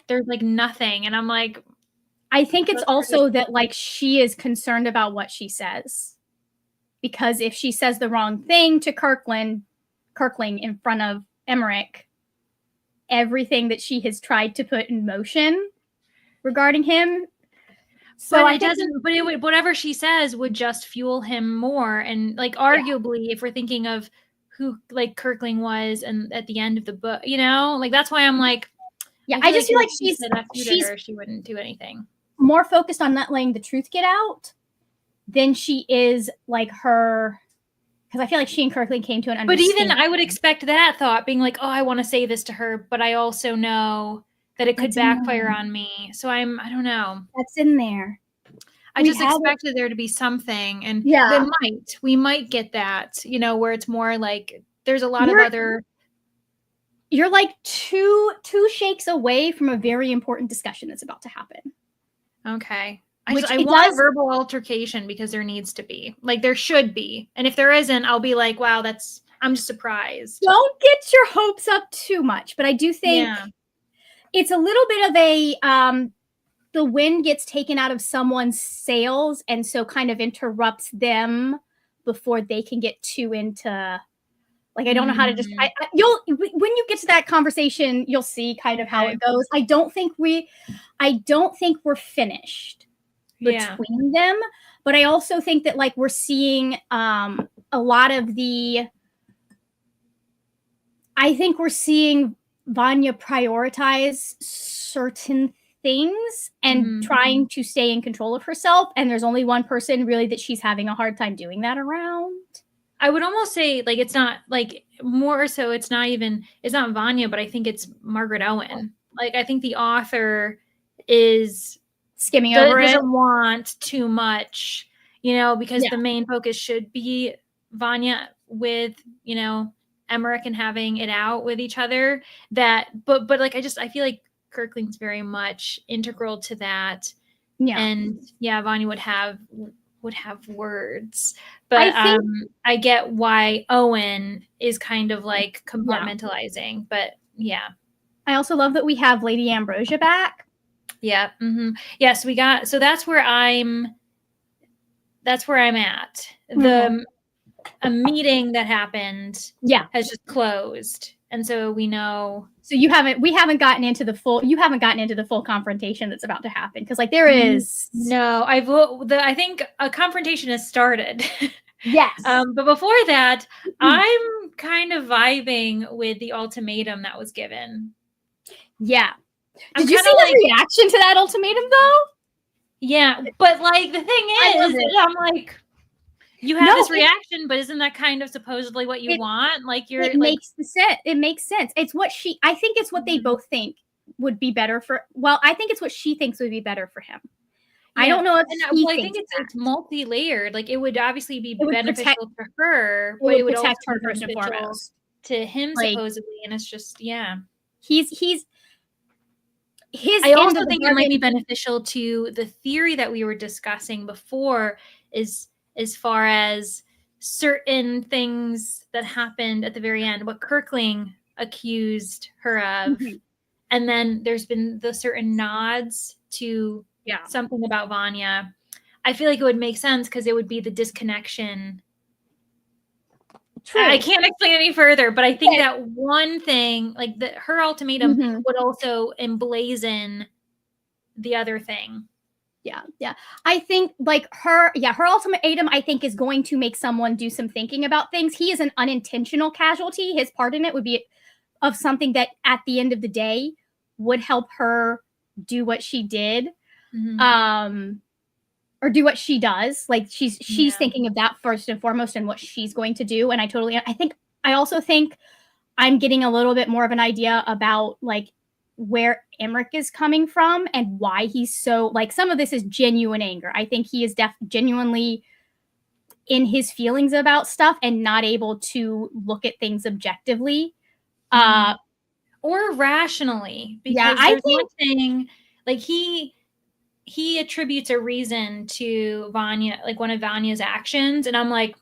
there's like nothing. And I'm like, I think it's also that like she is concerned about what she says. Because if she says the wrong thing to Kirkling in front of Emmerich, everything that she has tried to put in motion regarding him. So whatever she says would just fuel him more. And like, arguably, if we're thinking of who like Kirkling was and at the end of the book, you know, like that's why I'm like, I just feel like she wouldn't do anything. More focused on not letting the truth get out than she is like her, because I feel like she and Kirkling came to an understanding. But even I would expect that thought being like, oh, I want to say this to her, but I also know that it could backfire on me. So I don't know. That's in there. I just expected there to be something, and we might get that, you know, where it's more like there's a lot of other. You're like two shakes away from a very important discussion that's about to happen. Okay. I want a verbal altercation because there needs to be. Like, there should be. And if there isn't, I'll be like, wow, I'm just surprised. Don't get your hopes up too much. But I do think it's a little bit of a, the wind gets taken out of someone's sails and so kind of interrupts them before they can get too into, like, I don't know how to just, when you get to that conversation, you'll see kind of how it goes. I don't think we're finished between them, but I also think that like we're seeing a lot of I think we're seeing Vanya prioritize certain things and trying to stay in control of herself, and there's only one person really that she's having a hard time doing that around. I would almost say like it's not like more so it's not Vanya, but I think it's Margaret Owen. Like I think the author is skimming over it. Doesn't want too much, you know, because the main focus should be Vanya with, you know, Emmerich and having it out with each other. But like I feel like Kirkling's very much integral to that. Yeah. And Vanya would have words. But I get why Owen is kind of like compartmentalizing. But I also love that we have Lady Ambrosia back. Yeah. Mm-hmm. Yes, we got. So that's where I'm at. A meeting that happened. Has just closed, and so we know. So we haven't gotten into the full confrontation that's about to happen, because like there is no. I think a confrontation has started. Yes. But before that, I'm kind of vibing with the ultimatum that was given. Yeah. Did you see the reaction to that ultimatum, though? Yeah, but like the thing is, I'm like, you have this reaction, but isn't that kind of supposedly what you want? Like it makes sense. It's what I think it's what they both think would be better for. Well, I think it's what she thinks would be better for him. Yeah. I don't know if I think it's multi-layered. Like it would obviously be beneficial to her, but it would protect also her first and foremost to him, supposedly. And it's just I also think it might be beneficial to the theory that we were discussing before, is as far as certain things that happened at the very end, what Kirkling accused her of. Mhm. And then there's been the certain nods to Yeah. something about Vanya. I feel like it would make sense because it would be the disconnection. True. I can't explain any further, but I think that one thing, like her ultimatum, Mhm. would also emblazon the other thing. Yeah, yeah. I think like her ultimatum, I think, is going to make someone do some thinking about things. He is an unintentional casualty. His part in it would be of something that at the end of the day would help her do what she did. Or do what she does. Like she's thinking of that first and foremost and what she's going to do. And I also think I'm getting a little bit more of an idea about like where Emmerich is coming from and why he's so like some of this is genuine anger. I think he is genuinely in his feelings about stuff and not able to look at things objectively. Or rationally. Because yeah, I think one thing, like he attributes a reason to Vanya, like one of Vanya's actions, and I'm like,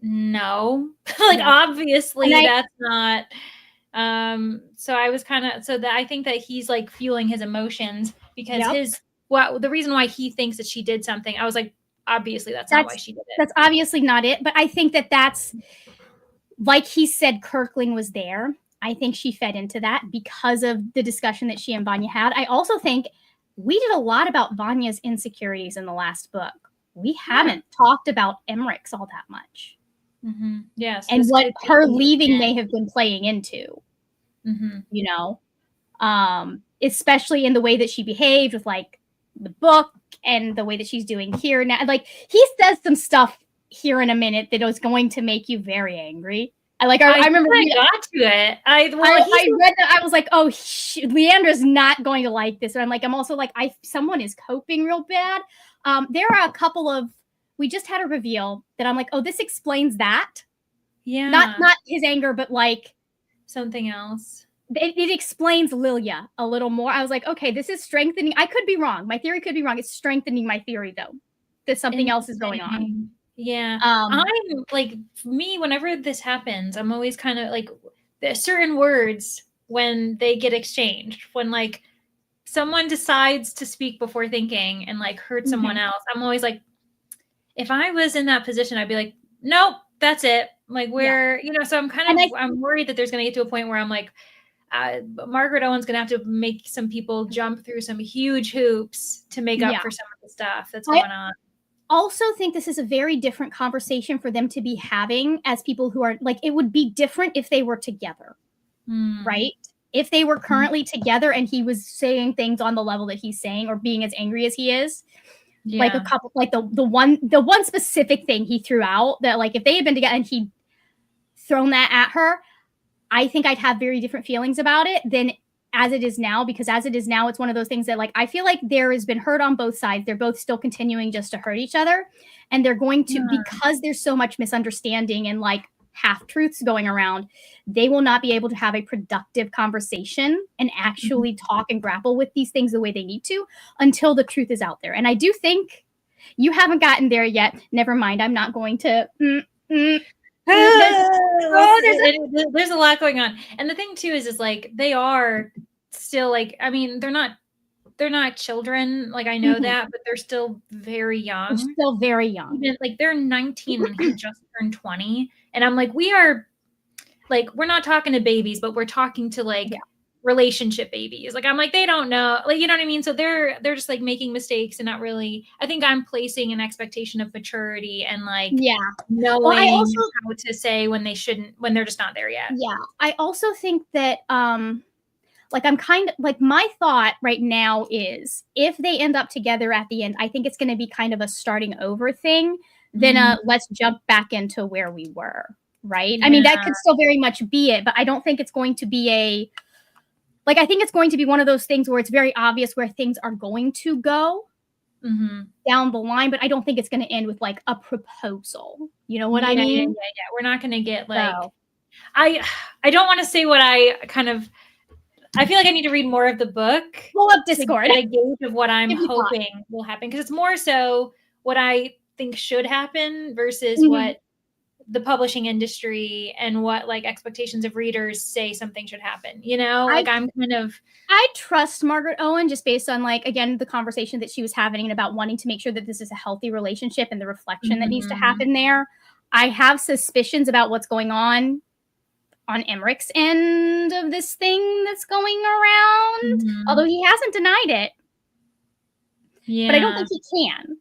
no, like obviously that's not. So I was kind of that I think that he's like fueling his emotions because the reason why he thinks that she did something, I was like, obviously that's not why she did it. That's obviously not it, but I think that's like he said, Kirkling was there. I think she fed into that because of the discussion that she and Vanya had. I also think we did a lot about Vanya's insecurities in the last book. We haven't talked about Emmerich's all that much. Mm-hmm. Yes. And what her leaving may have been playing into, you know, especially in the way that she behaved with like the book and the way that she's doing here now. Like he says some stuff here in a minute that is going to make you very angry. I remember I got to it. I read that. I was like, oh, Leandra's not going to like this. And I'm like, I'm also like, someone is coping real bad. There are a couple of, we just had a reveal that I'm like, oh, this explains that. Yeah. Not his anger, but like something else. It explains Lilia a little more. I was like, okay, this is strengthening. I could be wrong. My theory could be wrong. It's strengthening my theory though, that something else is going on. Yeah. I'm like, me, whenever this happens, I'm always kind of like, there's certain words when they get exchanged, when like someone decides to speak before thinking and like hurt someone else, I'm always like, if I was in that position, I'd be like, nope, that's it. Like so I'm kind of, I'm worried that there's going to get to a point where I'm like, Margaret Owen's going to have to make some people jump through some huge hoops to make up for some of the stuff that's going on. Also think this is a very different conversation for them to be having as people who are like, it would be different if they were together, right? If they were currently together and he was saying things on the level that he's saying or being as angry as he is, like a couple, like the one specific thing he threw out that like if they had been together and he'd thrown that at her, I think I'd have very different feelings about it than as it is now, because as it is now, it's one of those things that like I feel like there has been hurt on both sides. They're both still continuing just to hurt each other, and they're going to because there's so much misunderstanding and like half truths going around, they will not be able to have a productive conversation and actually talk and grapple with these things the way they need to until the truth is out there. And I do think you haven't gotten there yet. Never mind, I'm not going to. There's a lot going on, and the thing too is like they are still like, I mean, they're not children, like I know that, but they're still very young. They're still very young. Like they're 19 and he just turned 20, and I'm like, we're not talking to babies, but we're talking to like relationship babies. Like I'm like, they don't know, like, you know what I mean? So they're just like making mistakes and not really. I think I'm placing an expectation of maturity and like knowing how to say when they shouldn't, when they're just not there yet. Yeah, I also think that like I'm kind of like, my thought right now is if they end up together at the end, I think it's going to be kind of a starting over thing. Then let's jump back into where we were, right? I mean, that could still very much be it, but I don't think it's going to be I think it's going to be one of those things where it's very obvious where things are going to go down the line, but I don't think it's going to end with like a proposal. You know what I mean? Yeah. We're not going to get like, I don't want to say what I feel like I need to read more of the book. Pull up Discord. To get a gauge of what I'm hoping will happen. Because it's more so what I think should happen versus what the publishing industry and what like expectations of readers say something should happen, you know? Like I trust Margaret Owen just based on like, again, the conversation that she was having about wanting to make sure that this is a healthy relationship and the reflection that needs to happen there. I have suspicions about what's going on Emmerich's end of this thing that's going around, although he hasn't denied it. Yeah. But I don't think he can.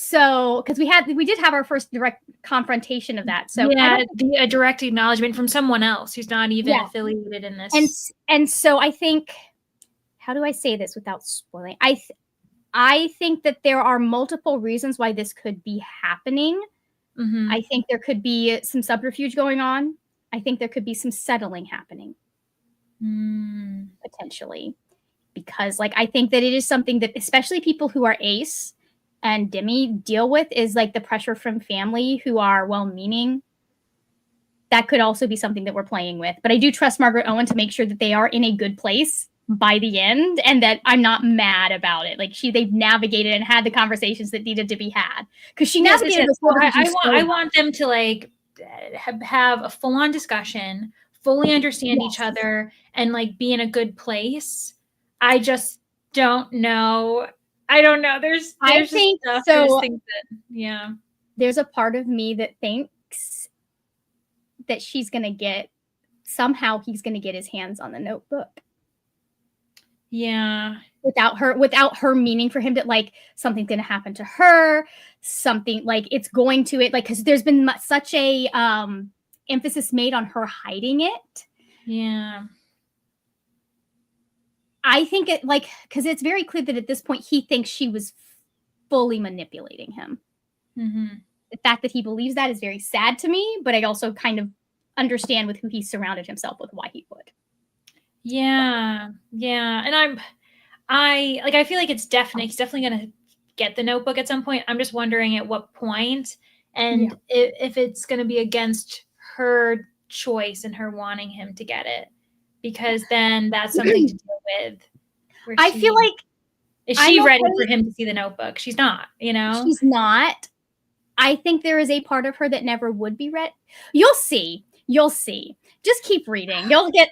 So, because we did have our first direct confrontation of that. So yeah, a direct acknowledgement from someone else who's not even affiliated in this. And so I think, how do I say this without spoiling? I think that there are multiple reasons why this could be happening. I think there could be some subterfuge going on. I think there could be some settling happening, potentially, because like I think that it is something that especially people who are Ace and Demi deal with is like the pressure from family who are well-meaning. That could also be something that we're playing with. But I do trust Margaret Owen to make sure that they are in a good place by the end and that I'm not mad about it. Like they've navigated and had the conversations that needed to be had. Because she navigated I want them to like have a full-on discussion, fully understand each other, and like be in a good place. I just don't know. I don't know. There's things that, there's a part of me that thinks that he's going to get his hands on the notebook. Yeah. Without her meaning for him to like something's going to happen to her, something like it's going to it like because there's been such a emphasis made on her hiding it. Yeah. I think it like because it's very clear that at this point he thinks she was fully manipulating him. The fact that he believes that is very sad to me, but I also kind of understand with who he surrounded himself with why he would. Yeah, and I feel like he's definitely gonna get the notebook at some point. I'm just wondering at what point, and if it's gonna be against her choice and her wanting him to get it, because then that's something to deal with. I feel like is she ready for him to see the notebook? She's not, you know. She's not. I think there is a part of her that never would be read. You'll see. Just keep reading. You'll get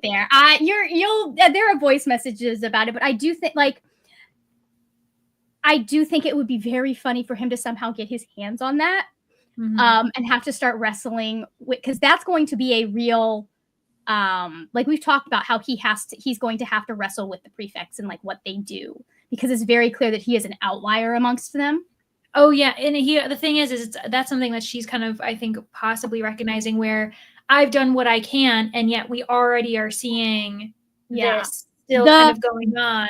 there. There are voice messages about it, but I do think it would be very funny for him to somehow get his hands on that and have to start wrestling with, because that's going to be a real like we've talked about how he's going to have to wrestle with the prefects and like what they do, because it's very clear that he is an outlier amongst them. Oh yeah, and the thing is that's something that she's kind of, I think, possibly recognizing, where I've done what I can, and yet we already are seeing this still kind of going on.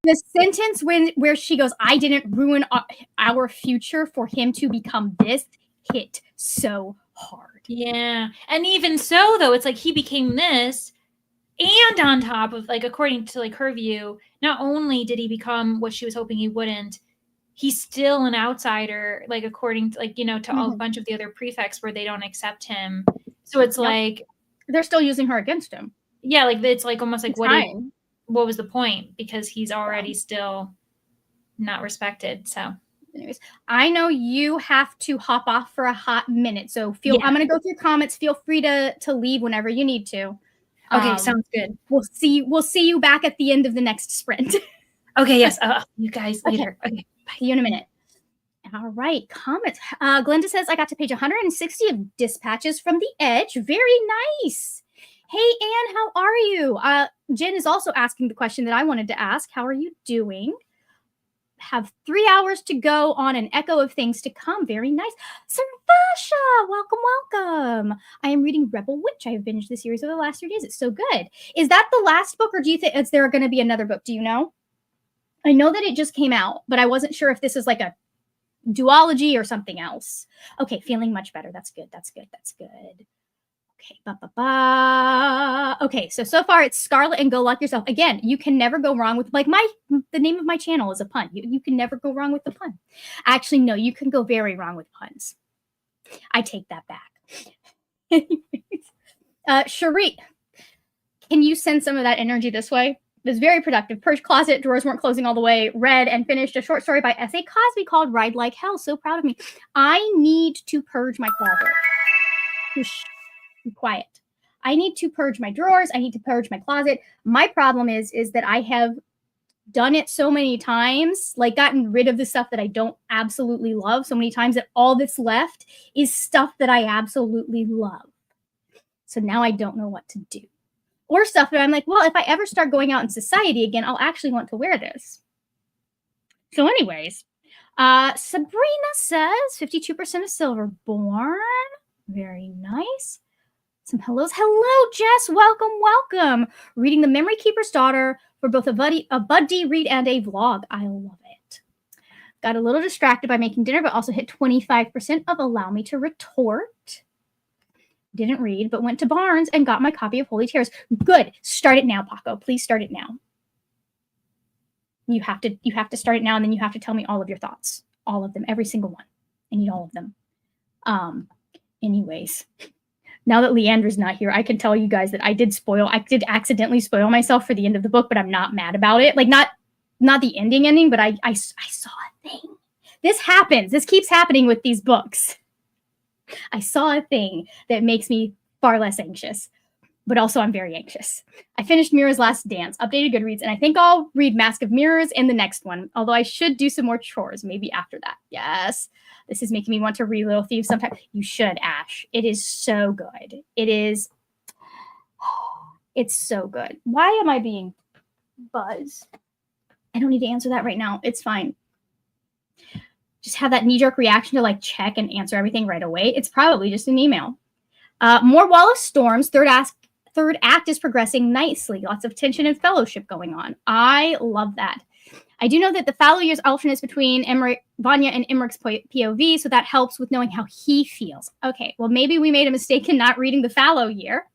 The sentence where she goes, "I didn't ruin our future for him to become this," hit so hard. Yeah, and even so, though, it's like he became this, and on top of like, according to like her view, not only did he become what she was hoping he wouldn't, he's still an outsider, like according to like, you know, to a bunch of the other prefects where they don't accept him. So it's like they're still using her against him. Yeah, like it's like almost like what was the point? Because he's already still not respected. So anyways, I know you have to hop off for a hot minute. So I'm gonna go through comments. Feel free to leave whenever you need to. Okay, sounds good. We'll see you back at the end of the next sprint. Okay, yes. You guys later. Okay. See you in a minute. All right, comments. Glenda says, I got to page 160 of dispatches from the Edge. Very nice. Hey, Anne, how are you? Jen is also asking the question that I wanted to ask. How are you doing? Have 3 hours to go on an echo of things to come. Very nice. Sarvasha, welcome. I am reading Rebel Witch. I have binged the series over the last 3 days. It's so good. Is that the last book, or do you think is there going to be another book? Do you know? I know that it just came out, but I wasn't sure if this is like a duology or something else. Okay, feeling much better. That's good. Okay, Okay, so far it's Scarlet and Go Like Yourself. Again, you can never go wrong with like the name of my channel is a pun. You can never go wrong with the pun. Actually, no, you can go very wrong with puns. I take that back. Cherie, can you send some of that energy this way? was very productive. Purged closet, drawers weren't closing all the way. Read and finished a short story by S.A. Cosby called Ride Like Hell. So proud of me. I need to purge my closet. Shh, be quiet. I need to purge my drawers. I need to purge my closet. My problem is that I have done it so many times, like gotten rid of the stuff that I don't absolutely love so many times that all that's left is stuff that I absolutely love. So now I don't know what to do. Or stuff that I'm like, well, if I ever start going out in society again, I'll actually want to wear this. So anyways, Sabrina says 52% of silver born. Very nice. Some hellos. Hello, Jess. Welcome, welcome. Reading The Memory Keeper's Daughter for both a buddy read and a vlog. I love it. Got a little distracted by making dinner, but also hit 25% of Allow Me to Retort. Didn't read, but went to Barnes and got my copy of Holy Terrors. Good. Start it now, Paco. Please start it now. You have to start it now, and then you have to tell me all of your thoughts. All of them. Every single one. I need all of them. Anyways. Now that Leandra's not here, I can tell you guys that I did accidentally spoil myself for the end of the book, but I'm not mad about it. Like not the ending, but I saw a thing. This happens. This keeps happening with these books. I saw a thing that makes me far less anxious, but also I'm very anxious. I finished Mira's Last Dance, updated Goodreads, and I think I'll read Mask of Mirrors in the next one, although I should do some more chores maybe after that. Yes, this is making me want to read Little Thieves sometime. You should, Ash. It is so good. It's so good. Why am I being buzzed? I don't need to answer that right now. It's fine. Just have that knee-jerk reaction to like check and answer everything right away. It's probably just an email. More Wall of Storms. Third act is progressing nicely. Lots of tension and fellowship going on. I love that. I do know that the fallow years alternates between Vanya and Emmerich POV, so that helps with knowing how he feels. Okay, well, maybe we made a mistake in not reading the fallow year.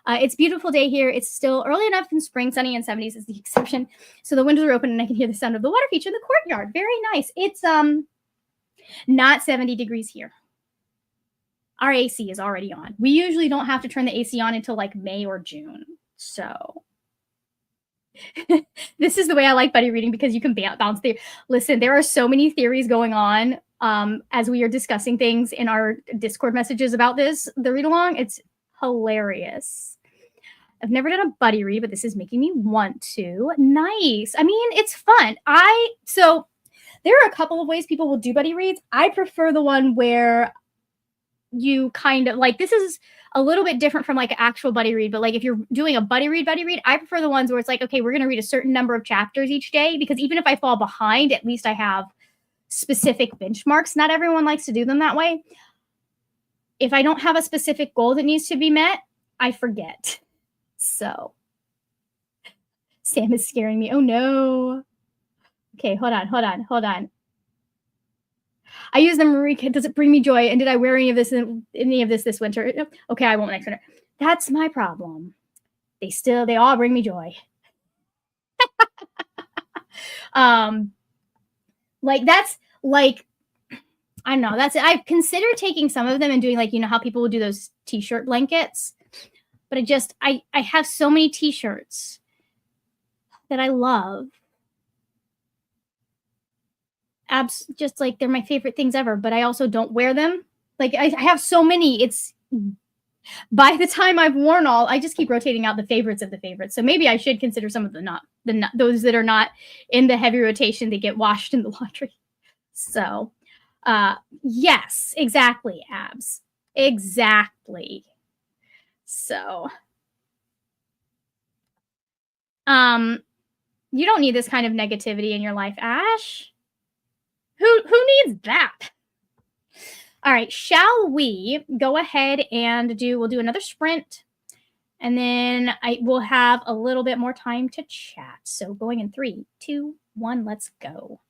It's a beautiful day here. It's still early enough in spring. Sunny and 70s is the exception. So the windows are open and I can hear the sound of the water feature in the courtyard. Very nice. It's not 70 degrees here. Our AC is already on. We usually don't have to turn the AC on until like May or June. So this is the way I like buddy reading because you can bounce there. Listen, there are so many theories going on as we are discussing things in our Discord messages about the read along. It's hilarious. I've never done a buddy read, but this is making me want to. Nice. I mean, it's fun. So there are a couple of ways people will do buddy reads. I prefer the one where you kind of like, this is a little bit different from like an actual buddy read, but like if you're doing a buddy read, I prefer the ones where it's like, okay, we're going to read a certain number of chapters each day, because even if I fall behind, at least I have specific benchmarks. Not everyone likes to do them that way. If I don't have a specific goal that needs to be met, I forget. So Sam is scaring me. Oh no. Okay, hold on. I use the Marika. Does it bring me joy? And did I wear any of this this winter? Okay, I won't next winter. That's my problem. They all bring me joy. Like that's like, I don't know. That's it. I've considered taking some of them and doing like, you know how people would do those t-shirt blankets, but I have so many t-shirts that I love. Just like they're my favorite things ever, but I also don't wear them. Like I have so many. It's by the time I've worn all, I just keep rotating out the favorites of the favorites. So maybe I should consider some of those that are not in the heavy rotation. They get washed in the laundry. So yes, exactly, Abs. Exactly. So you don't need this kind of negativity in your life, Ash. Who needs that? All right, shall we go ahead and we'll do another sprint, and then will have a little bit more time to chat. So going in 3, 2, 1, let's go.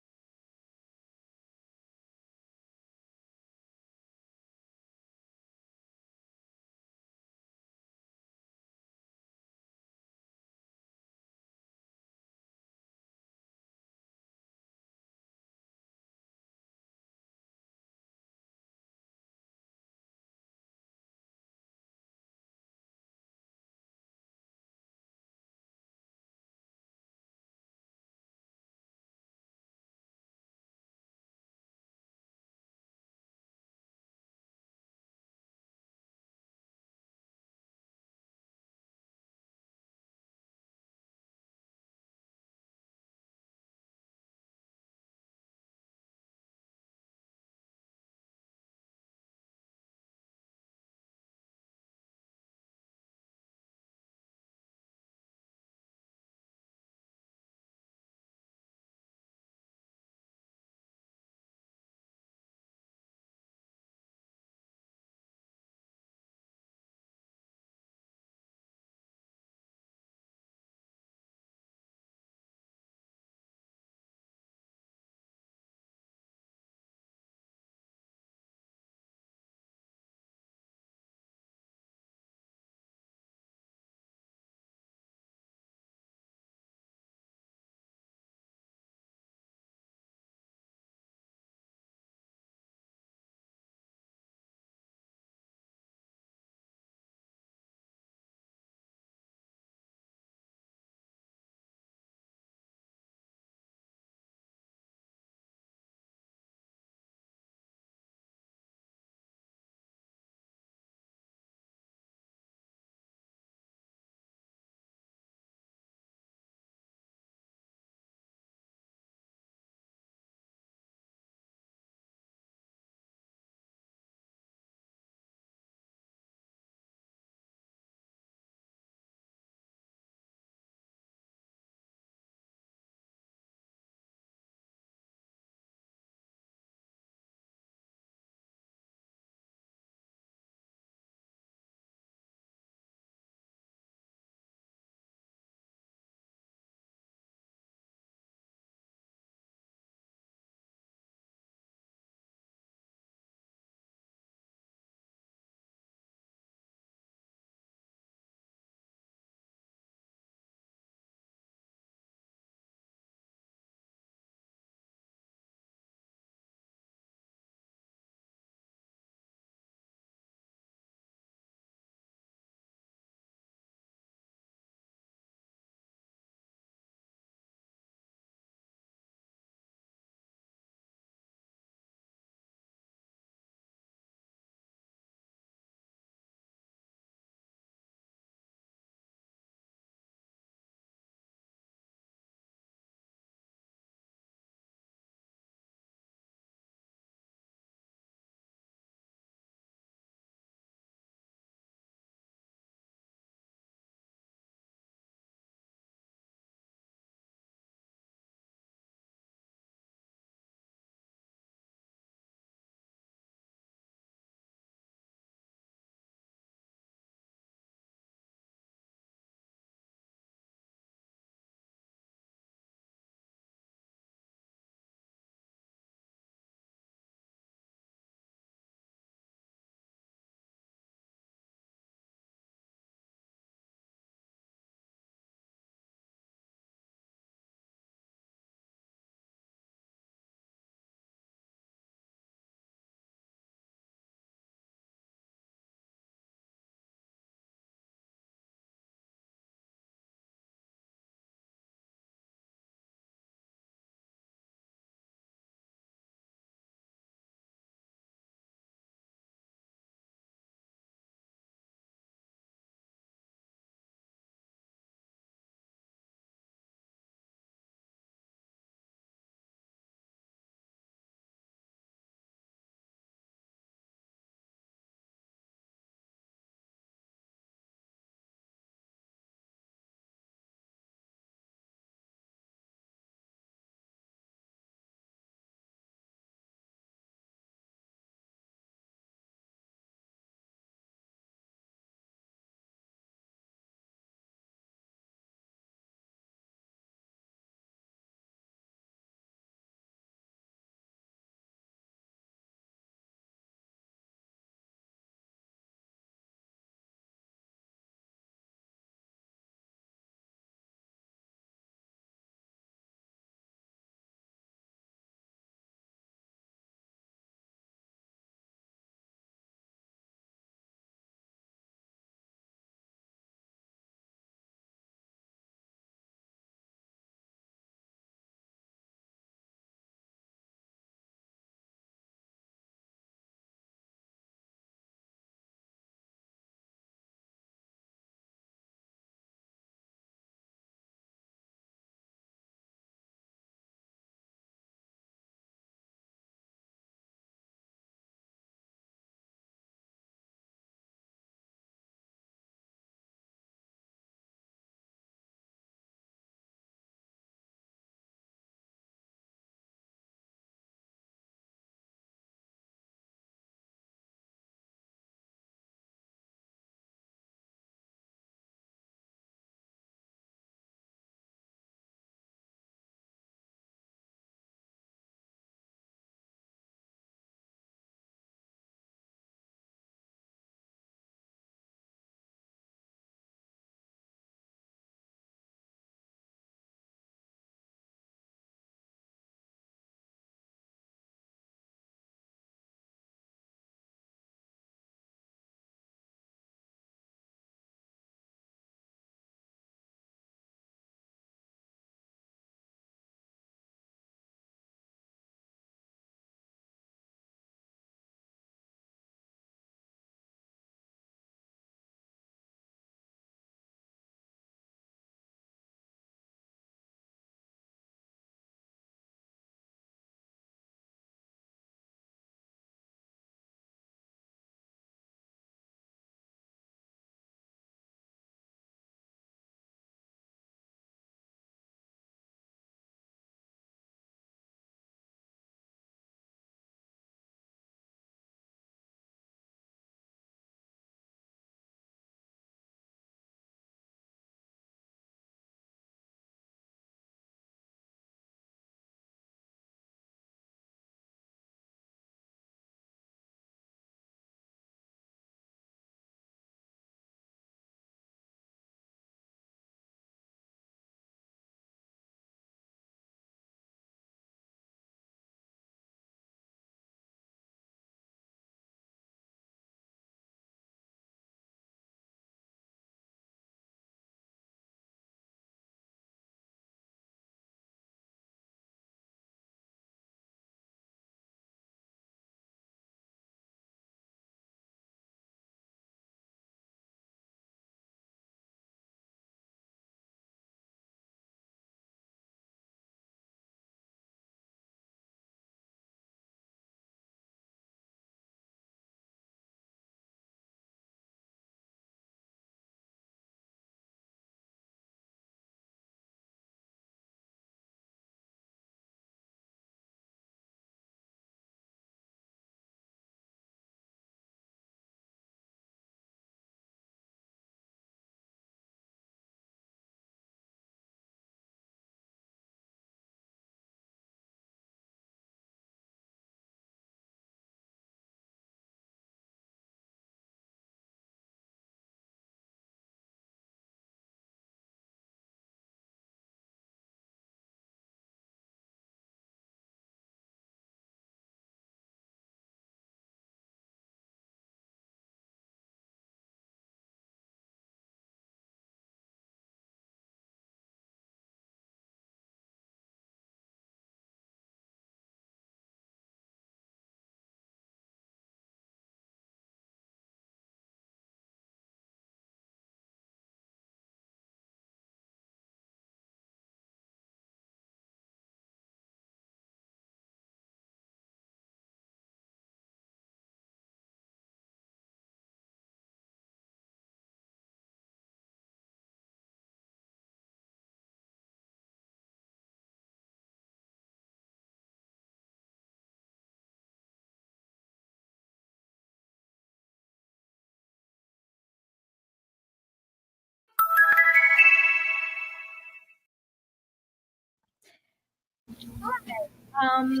Um,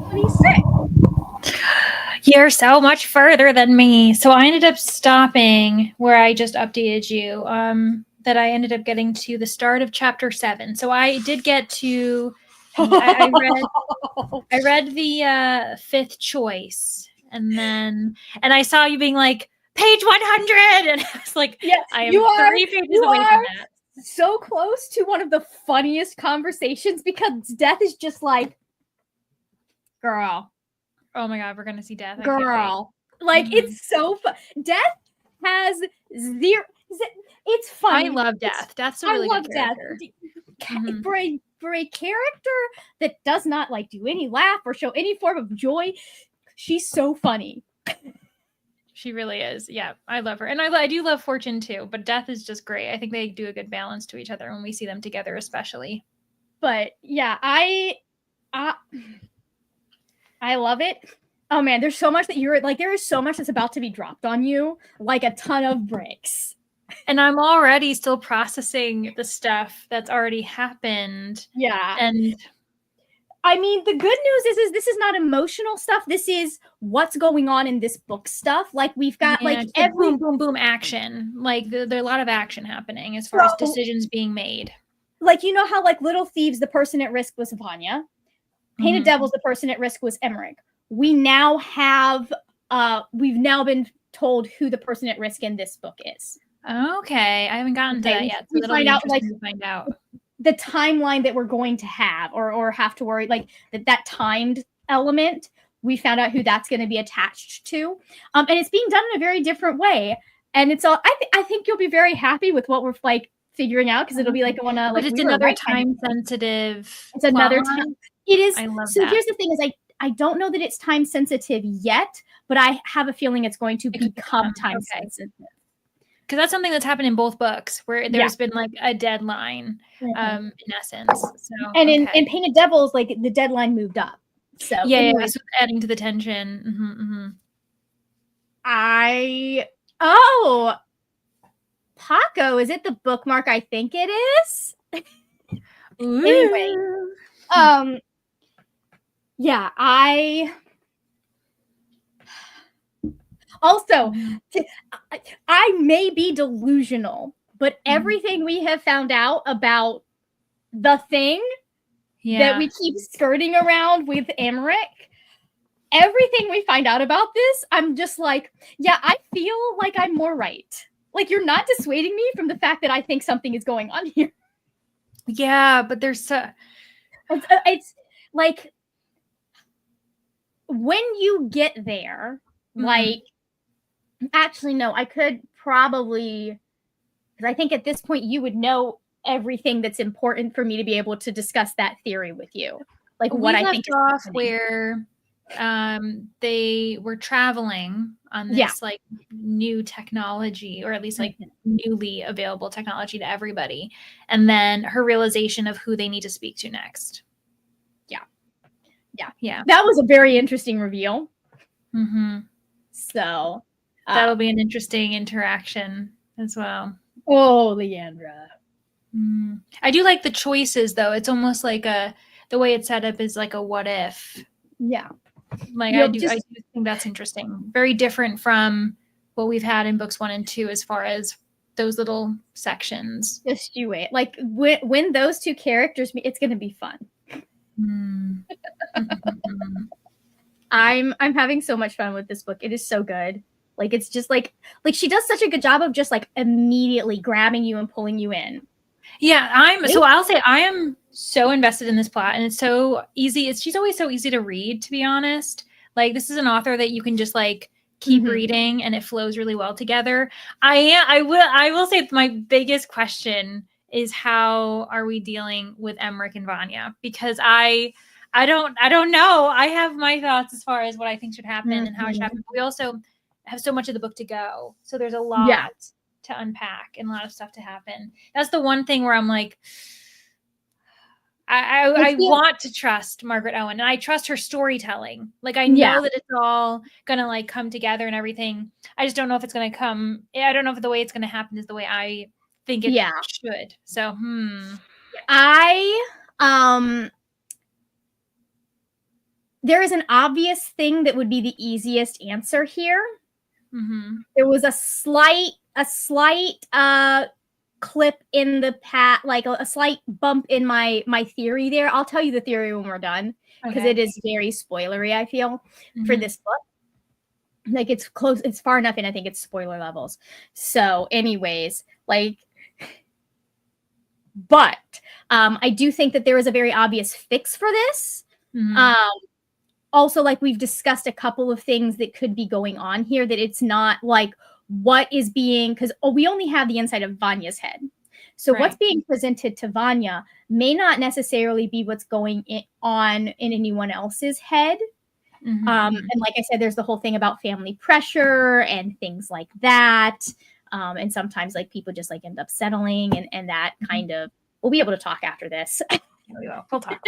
26. You're so much further than me. So I ended up stopping where I just updated you. That I ended up getting to the start of chapter 7. So I did get to. I read the fifth choice, and I saw you being like page 100, and I was like, Yes, I am you are 3 pages away from that. So close to one of the funniest conversations because Death is just like, girl. Oh my god, we're gonna see Death. Girl. Like, it's so fun. Death has zero. It's funny. I love Death. Death's a really good character. Mm-hmm. For a character that does not like do any laugh or show any form of joy, she's so funny. She really is. Yeah, I love her. And I do love Fortune too, but Death is just great. I think they do a good balance to each other when we see them together, especially. But yeah, I love it. Oh man, there's so much that you're like, there is so much that's about to be dropped on you, like a ton of bricks. And I'm already still processing the stuff that's already happened. Yeah. And I mean, the good news is this is not emotional stuff. This is what's going on in this book stuff. Like, we've got like every boom, boom, boom action. Like there's a lot of action happening as far as decisions being made. Like, you know how like Little Thieves, the person at risk was Vanya. Painted Devils, the person at risk was Emmerich. We now have we've now been told who the person at risk in this book is. Okay, I haven't gotten to that yet. So find out the timeline that we're going to have, or have to worry like that timed element. We found out who that's going to be attached to, and it's being done in a very different way. And it's all I think you'll be very happy with what we're like figuring out, because it'll be like one like it's another time sensitive. It's another time. It is. I love so that. Here's the thing: is I don't know that it's time sensitive yet, but I have a feeling it's going to become time sensitive. Because that's something that's happened in both books, where there's been like a deadline, in essence. So, and in Painted Devils, like the deadline moved up. So anyway, so adding to the tension. Paco, is it the bookmark I think it is? Anyway, yeah, also, I may be delusional, but everything we have found out about the thing that we keep skirting around with Emmerich, everything we find out about this, I'm just like, yeah, I feel like I'm more right. Like, you're not dissuading me from the fact that I think something is going on here. Yeah, but there's it's like when you get there, like, actually, no, I could probably, because I think at this point you would know everything that's important for me to be able to discuss that theory with you. Like, what I think is off where they were traveling on this like new technology, or at least like newly available technology to everybody, and then her realization of who they need to speak to next. Yeah, that was a very interesting reveal. So that'll be an interesting interaction as well. Oh, Leandra. I do like the choices, though. It's almost like the way it's set up is like a what if. Yeah. Like, I do think that's interesting. Very different from what we've had in books 1 and 2 as far as those little sections. Just you wait. Like, when those two characters meet, it's going to be fun. I'm having so much fun with this book. It is so good. Like, it's just like she does such a good job of just like immediately grabbing you and pulling you in. Yeah, I'll say I am so invested in this plot, and it's so easy. She's always so easy to read, to be honest. Like, this is an author that you can just like keep reading, and it flows really well together. I will say my biggest question is, how are we dealing with Emmerich and Vanya? Because I don't know. I have my thoughts as far as what I think should happen and how it should happen. But we also have so much of the book to go, so there's a lot to unpack and a lot of stuff to happen. That's the one thing where I'm like, I want to trust Margaret Owen, and I trust her storytelling. Like, I know that it's all gonna like come together and everything. I just don't know if it's gonna come. I don't know if the way it's gonna happen is the way I think it should. So, There is an obvious thing that would be the easiest answer here. Mm-hmm. There was a slight clip in the like a slight bump in my theory there. I'll tell you the theory when we're done, because it is very spoilery, I feel, for this book. Like, it's close, it's far enough in, I think it's spoiler levels. So anyways, like, but I do think that there is a very obvious fix for this. Also, like, we've discussed a couple of things that could be going on here, that it's not like what is being, because we only have the inside of Vanya's head. So what's being presented to Vanya may not necessarily be what's going on in anyone else's head. And like I said, there's the whole thing about family pressure and things like that. And sometimes, like, people just, like, end up settling, and that kind of, we'll be able to talk after this. We'll talk.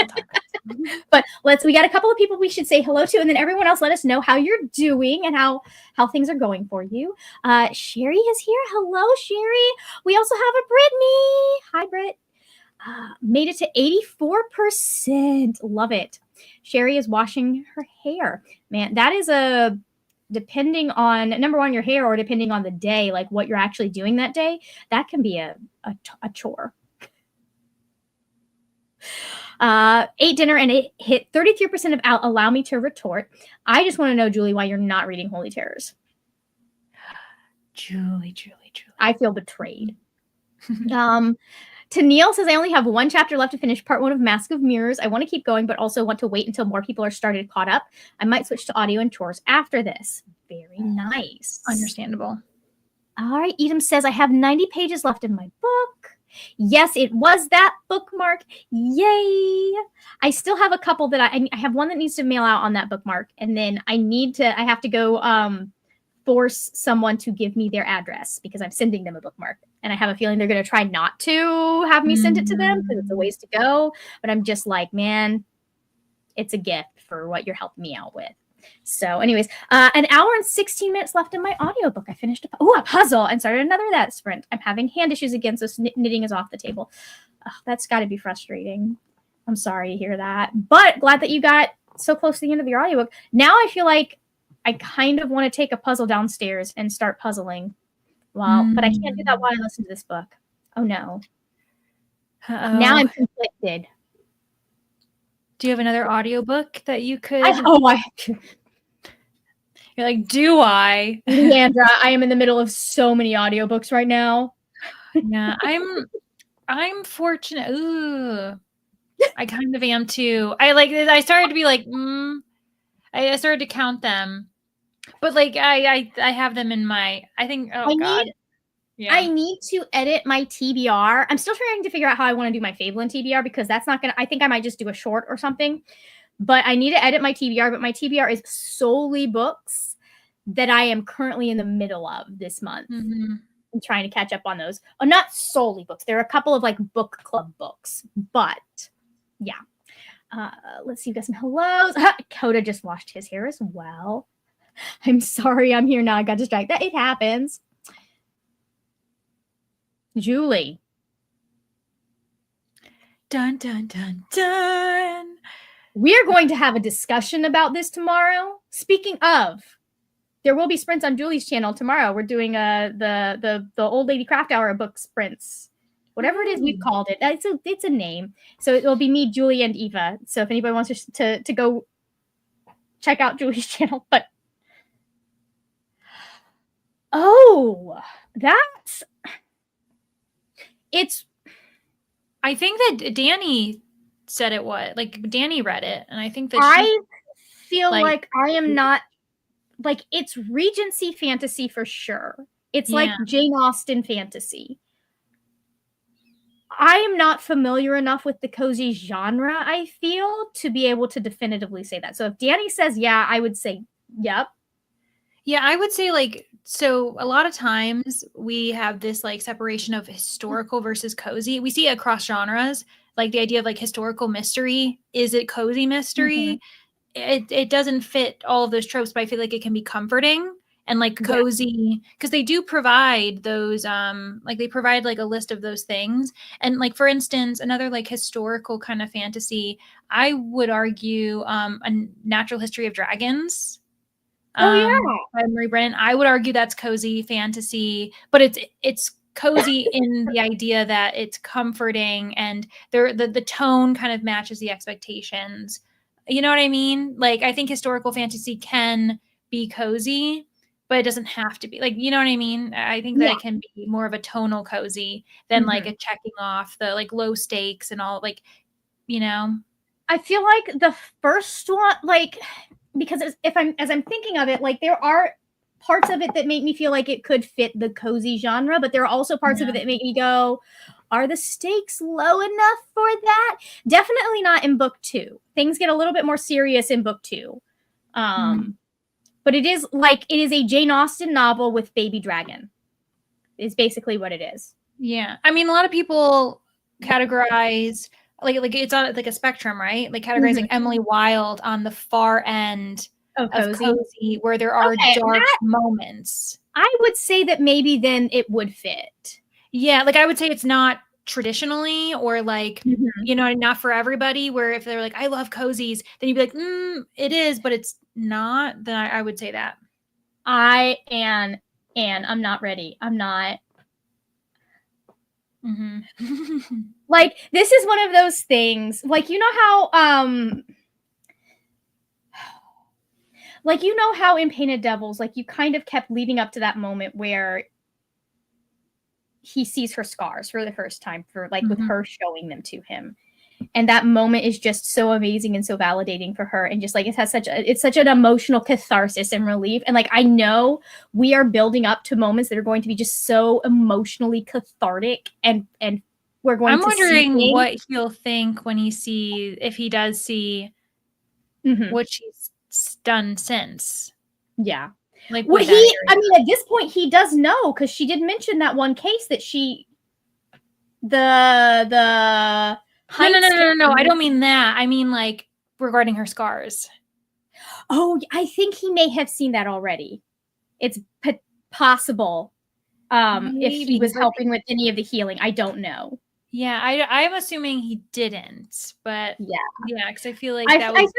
But we got a couple of people we should say hello to, and then everyone else, let us know how you're doing and how things are going for you. Sherry is here. Hello, Sherry. We also have a Brittany. Hi, Britt. Made it to 84%. Love it. Sherry is washing her hair. Man, that is depending on, number one, your hair, or depending on the day, like what you're actually doing that day, that can be a chore. Ate dinner and it hit 33% of allow me to retort. I just want to know, Julie, why you're not reading Holy Terrors. Julie. I feel betrayed. Tennille says, I only have one chapter left to finish part 1 of Mask of Mirrors. I want to keep going, but also want to wait until more people are started caught up. I might switch to audio and chores after this. Very nice. Understandable. All right. Edom says, I have 90 pages left in my book. Yes, it was that bookmark. Yay. I still have a couple that I have one that needs to mail out on that bookmark. And then I have to go force someone to give me their address, because I'm sending them a bookmark. And I have a feeling they're going to try not to have me send it to them, because it's a ways to go. But I'm just like, man, it's a gift for what you're helping me out with. So anyways, an hour and 16 minutes left in my audiobook. I finished a puzzle and started another that sprint. I'm having hand issues again, so knitting is off the table. That's got to be frustrating. I'm sorry to hear that, but glad that you got so close to the end of your audiobook. Now I feel like I kind of want to take a puzzle downstairs and start puzzling. Well, but I can't do that while I listen to this book. Oh no. Uh-oh. Now I'm conflicted. Do you have another audiobook that you could? You're like, do I? Leandra, I am in the middle of so many audiobooks right now. Yeah, I'm fortunate. Ooh, I kind of am too. I started to be like, I started to count them, but like I have them in my. I think. Oh God. I need to edit my TBR. I'm still trying to figure out how I want to do my Fabelin TBR, because that's not going to, I think I might just do a short or something, but I need to edit my TBR, but my TBR is solely books that I am currently in the middle of this month. I'm trying to catch up on those. Oh, not solely books. There are a couple of like book club books, but yeah. Let's see, we got some hellos. Coda just washed his hair as well. I'm sorry, I'm here now. I got distracted. It happens. Julie. Dun, dun, dun, dun. We are going to have a discussion about this tomorrow. Speaking of, there will be sprints on Julie's channel tomorrow. We're doing the Old Lady Craft Hour book sprints. Whatever it is we've called it. It's a name. So it will be me, Julie, and Eva. So if anybody wants to go check out Julie's channel. But I think that Danny said it was like Danny read it, and I think that I feel like I am not like, it's Regency fantasy for sure. It's like Jane Austen fantasy. I am not familiar enough with the cozy genre, I feel, to be able to definitively say that. So if Danny says yeah, I would say yep. Yeah, I would say like, so a lot of times we have this like separation of historical versus cozy. We see it across genres, like the idea of like historical mystery. Is it cozy mystery? It doesn't fit all of those tropes, but I feel like it can be comforting. and like cozy, because they do provide those like they provide like a list of those things. And like, for instance, another like historical kind of fantasy, I would argue A Natural History of Dragons. By Marie Brennan. I would argue that's cozy fantasy, but it's cozy in the idea that it's comforting, and the tone kind of matches the expectations. You know what I mean? Like, I think historical fantasy can be cozy, but it doesn't have to be. Like, you know what I mean? I think that it can be more of a tonal cozy than like a checking off the like low stakes and all, like, you know. I feel like the first one, like, because as I'm thinking of it, like, there are parts of it that make me feel like it could fit the cozy genre, but there are also parts of it that make me go, are the stakes low enough for that? Definitely not in book 2. Things get a little bit more serious in book 2. But it is a Jane Austen novel with baby dragon, is basically what it is. Yeah. I mean, a lot of people categorize like it's on like a spectrum, right? Like categorizing Emily Wilde on the far end of cozy, where there are dark moments. I would say that maybe then it would fit. Yeah, like I would say it's not traditionally, or like, you know, not for everybody, where if they're like, I love cozies, then you'd be like, it is, but it's not. Then I would say that. I'm not ready. I'm not. Like, this is one of those things, like, you know how in Painted Devils, like, you kind of kept leading up to that moment where he sees her scars for the first time, for like with her showing them to him, and that moment is just so amazing and so validating for her, and just like it's such an emotional catharsis and relief. And like, I know we are building up to moments that are going to be just so emotionally cathartic, and we're going I'm wondering what he'll think when if he does see what she's done since. Yeah. Like, well, at this point he does know, because she did mention that one case that the no, I don't mean that. I mean, like, regarding her scars. Oh, I think he may have seen that already. It's possible. If he was helping with any of the healing, I don't know. Yeah, I'm assuming he didn't, but yeah, because I feel like I feel like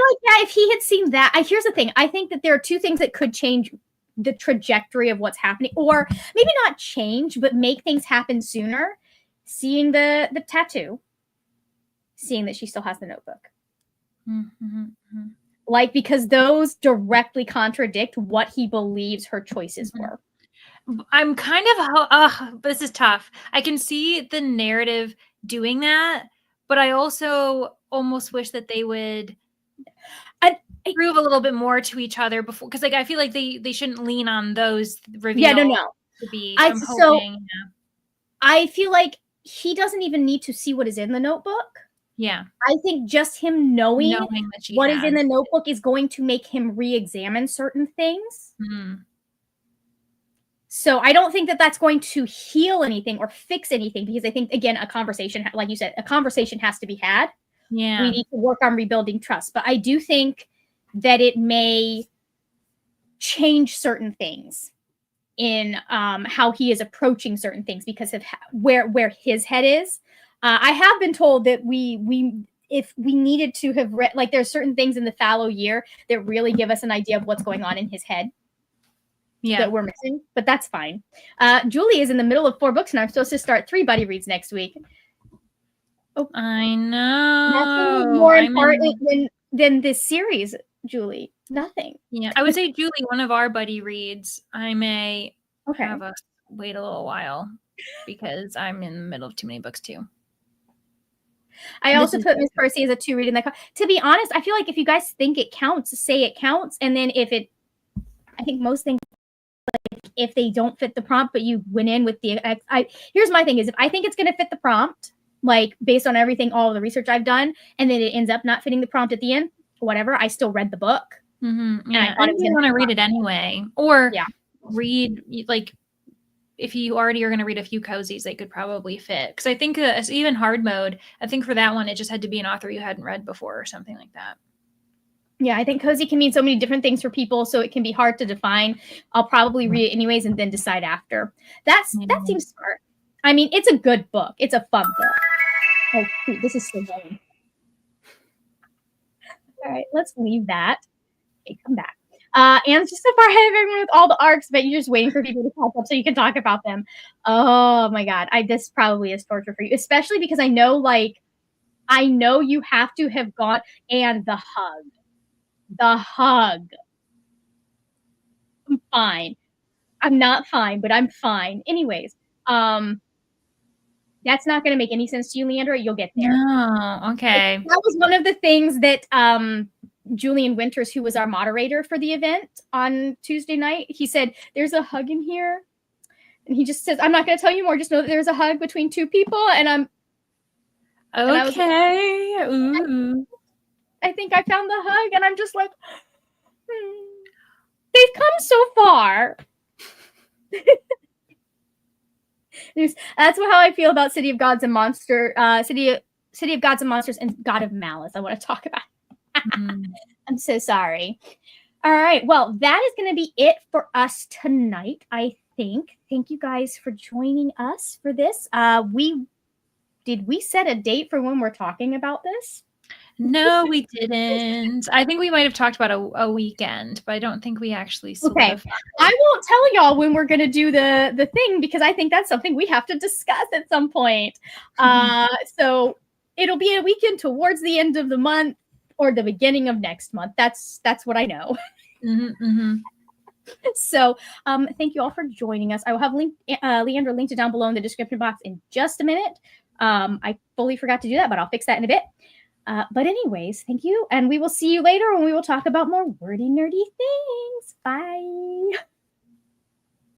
if he had seen that, here's the thing. I think that there are two things that could change the trajectory of what's happening, or maybe not change, but make things happen sooner. Seeing the tattoo, seeing that she still has the notebook. Like, because those directly contradict what he believes her choices were. I'm kind of this is tough. I can see the narrative doing that, but I also almost wish that they would prove a little bit more to each other before, because like I feel like they shouldn't lean on those reveals. Yeah, no. To be. I feel like he doesn't even need to see what is in the notebook. Yeah. I think just him knowing that what is in the notebook is going to make him re-examine certain things. So I don't think that that's going to heal anything or fix anything, because I think, again, a conversation, like you said, a conversation has to be had. Yeah. We need to work on rebuilding trust. But I do think that it may change certain things in how he is approaching certain things, because of where his head is. I have been told that if we needed to have read, like, there's certain things in the fallow year that really give us an idea of what's going on in his head. Yeah, that we're missing, but that's fine. Julie is in the middle of 4 books, and I'm supposed to start 3 buddy reads next week. Oh, I know. Nothing more important than this series, Julie. Nothing. Yeah, I would say, Julie, one of our buddy reads, I may have us wait a little while, because I'm in the middle of too many books too. I also put Miss Percy as a 2 read in that. To be honest, I feel like if you guys think it counts, say it counts, and then I think most things, like, if they don't fit the prompt, but you went in with the, here's my thing is, if I think it's going to fit the prompt, like, based on everything, all of the research I've done, and then it ends up not fitting the prompt at the end, whatever, I still read the book. Yeah, and I thought you want to read it anyway, or read, like, if you already are going to read a few cozies, they could probably fit. Because I think even hard mode, I think for that one, it just had to be an author you hadn't read before or something like that. Yeah, I think cozy can mean so many different things for people, so it can be hard to define. I'll probably read it anyways and then decide after. That seems smart. I mean, it's a good book. It's a fun book. Oh, shoot, this is so lame. All right, let's leave that. Okay, come back. Anne's just so far ahead of everyone with all the arcs, but you're just waiting for people to catch up so you can talk about them. Oh my god, this probably is torture for you, especially because I know you have to have gone and the hug. I'm fine. I'm not fine, but I'm fine. Anyways, that's not going to make any sense to you, Leandra. You'll get there. No, okay. That was one of the things that Julian Winters, who was our moderator for the event on Tuesday night, he said, there's a hug in here. And he just says, I'm not going to tell you more. Just know that there's a hug between two people. And I'm okay. Ooh. I think I found the hug. And I'm just like, they've come so far. That's how I feel about City of Gods and Monsters, City of Gods and Monsters, and God of Malice. I want to talk about. I'm so sorry. All right. Well, that is going to be it for us tonight, I think. Thank you guys for joining us for this. Did we set a date for when we're talking about this? No, we didn't. I think we might have talked about a weekend, but I don't think we actually solidified. Okay. I won't tell y'all when we're going to do the thing, because I think that's something we have to discuss at some point. So it'll be a weekend towards the end of the month or the beginning of next month. That's what I know. So thank you all for joining us. I will have Leandra linked it down below in the description box in just a minute. I fully forgot to do that, but I'll fix that in a bit. But anyways, thank you. And we will see you later when we will talk about more wordy, nerdy things. Bye.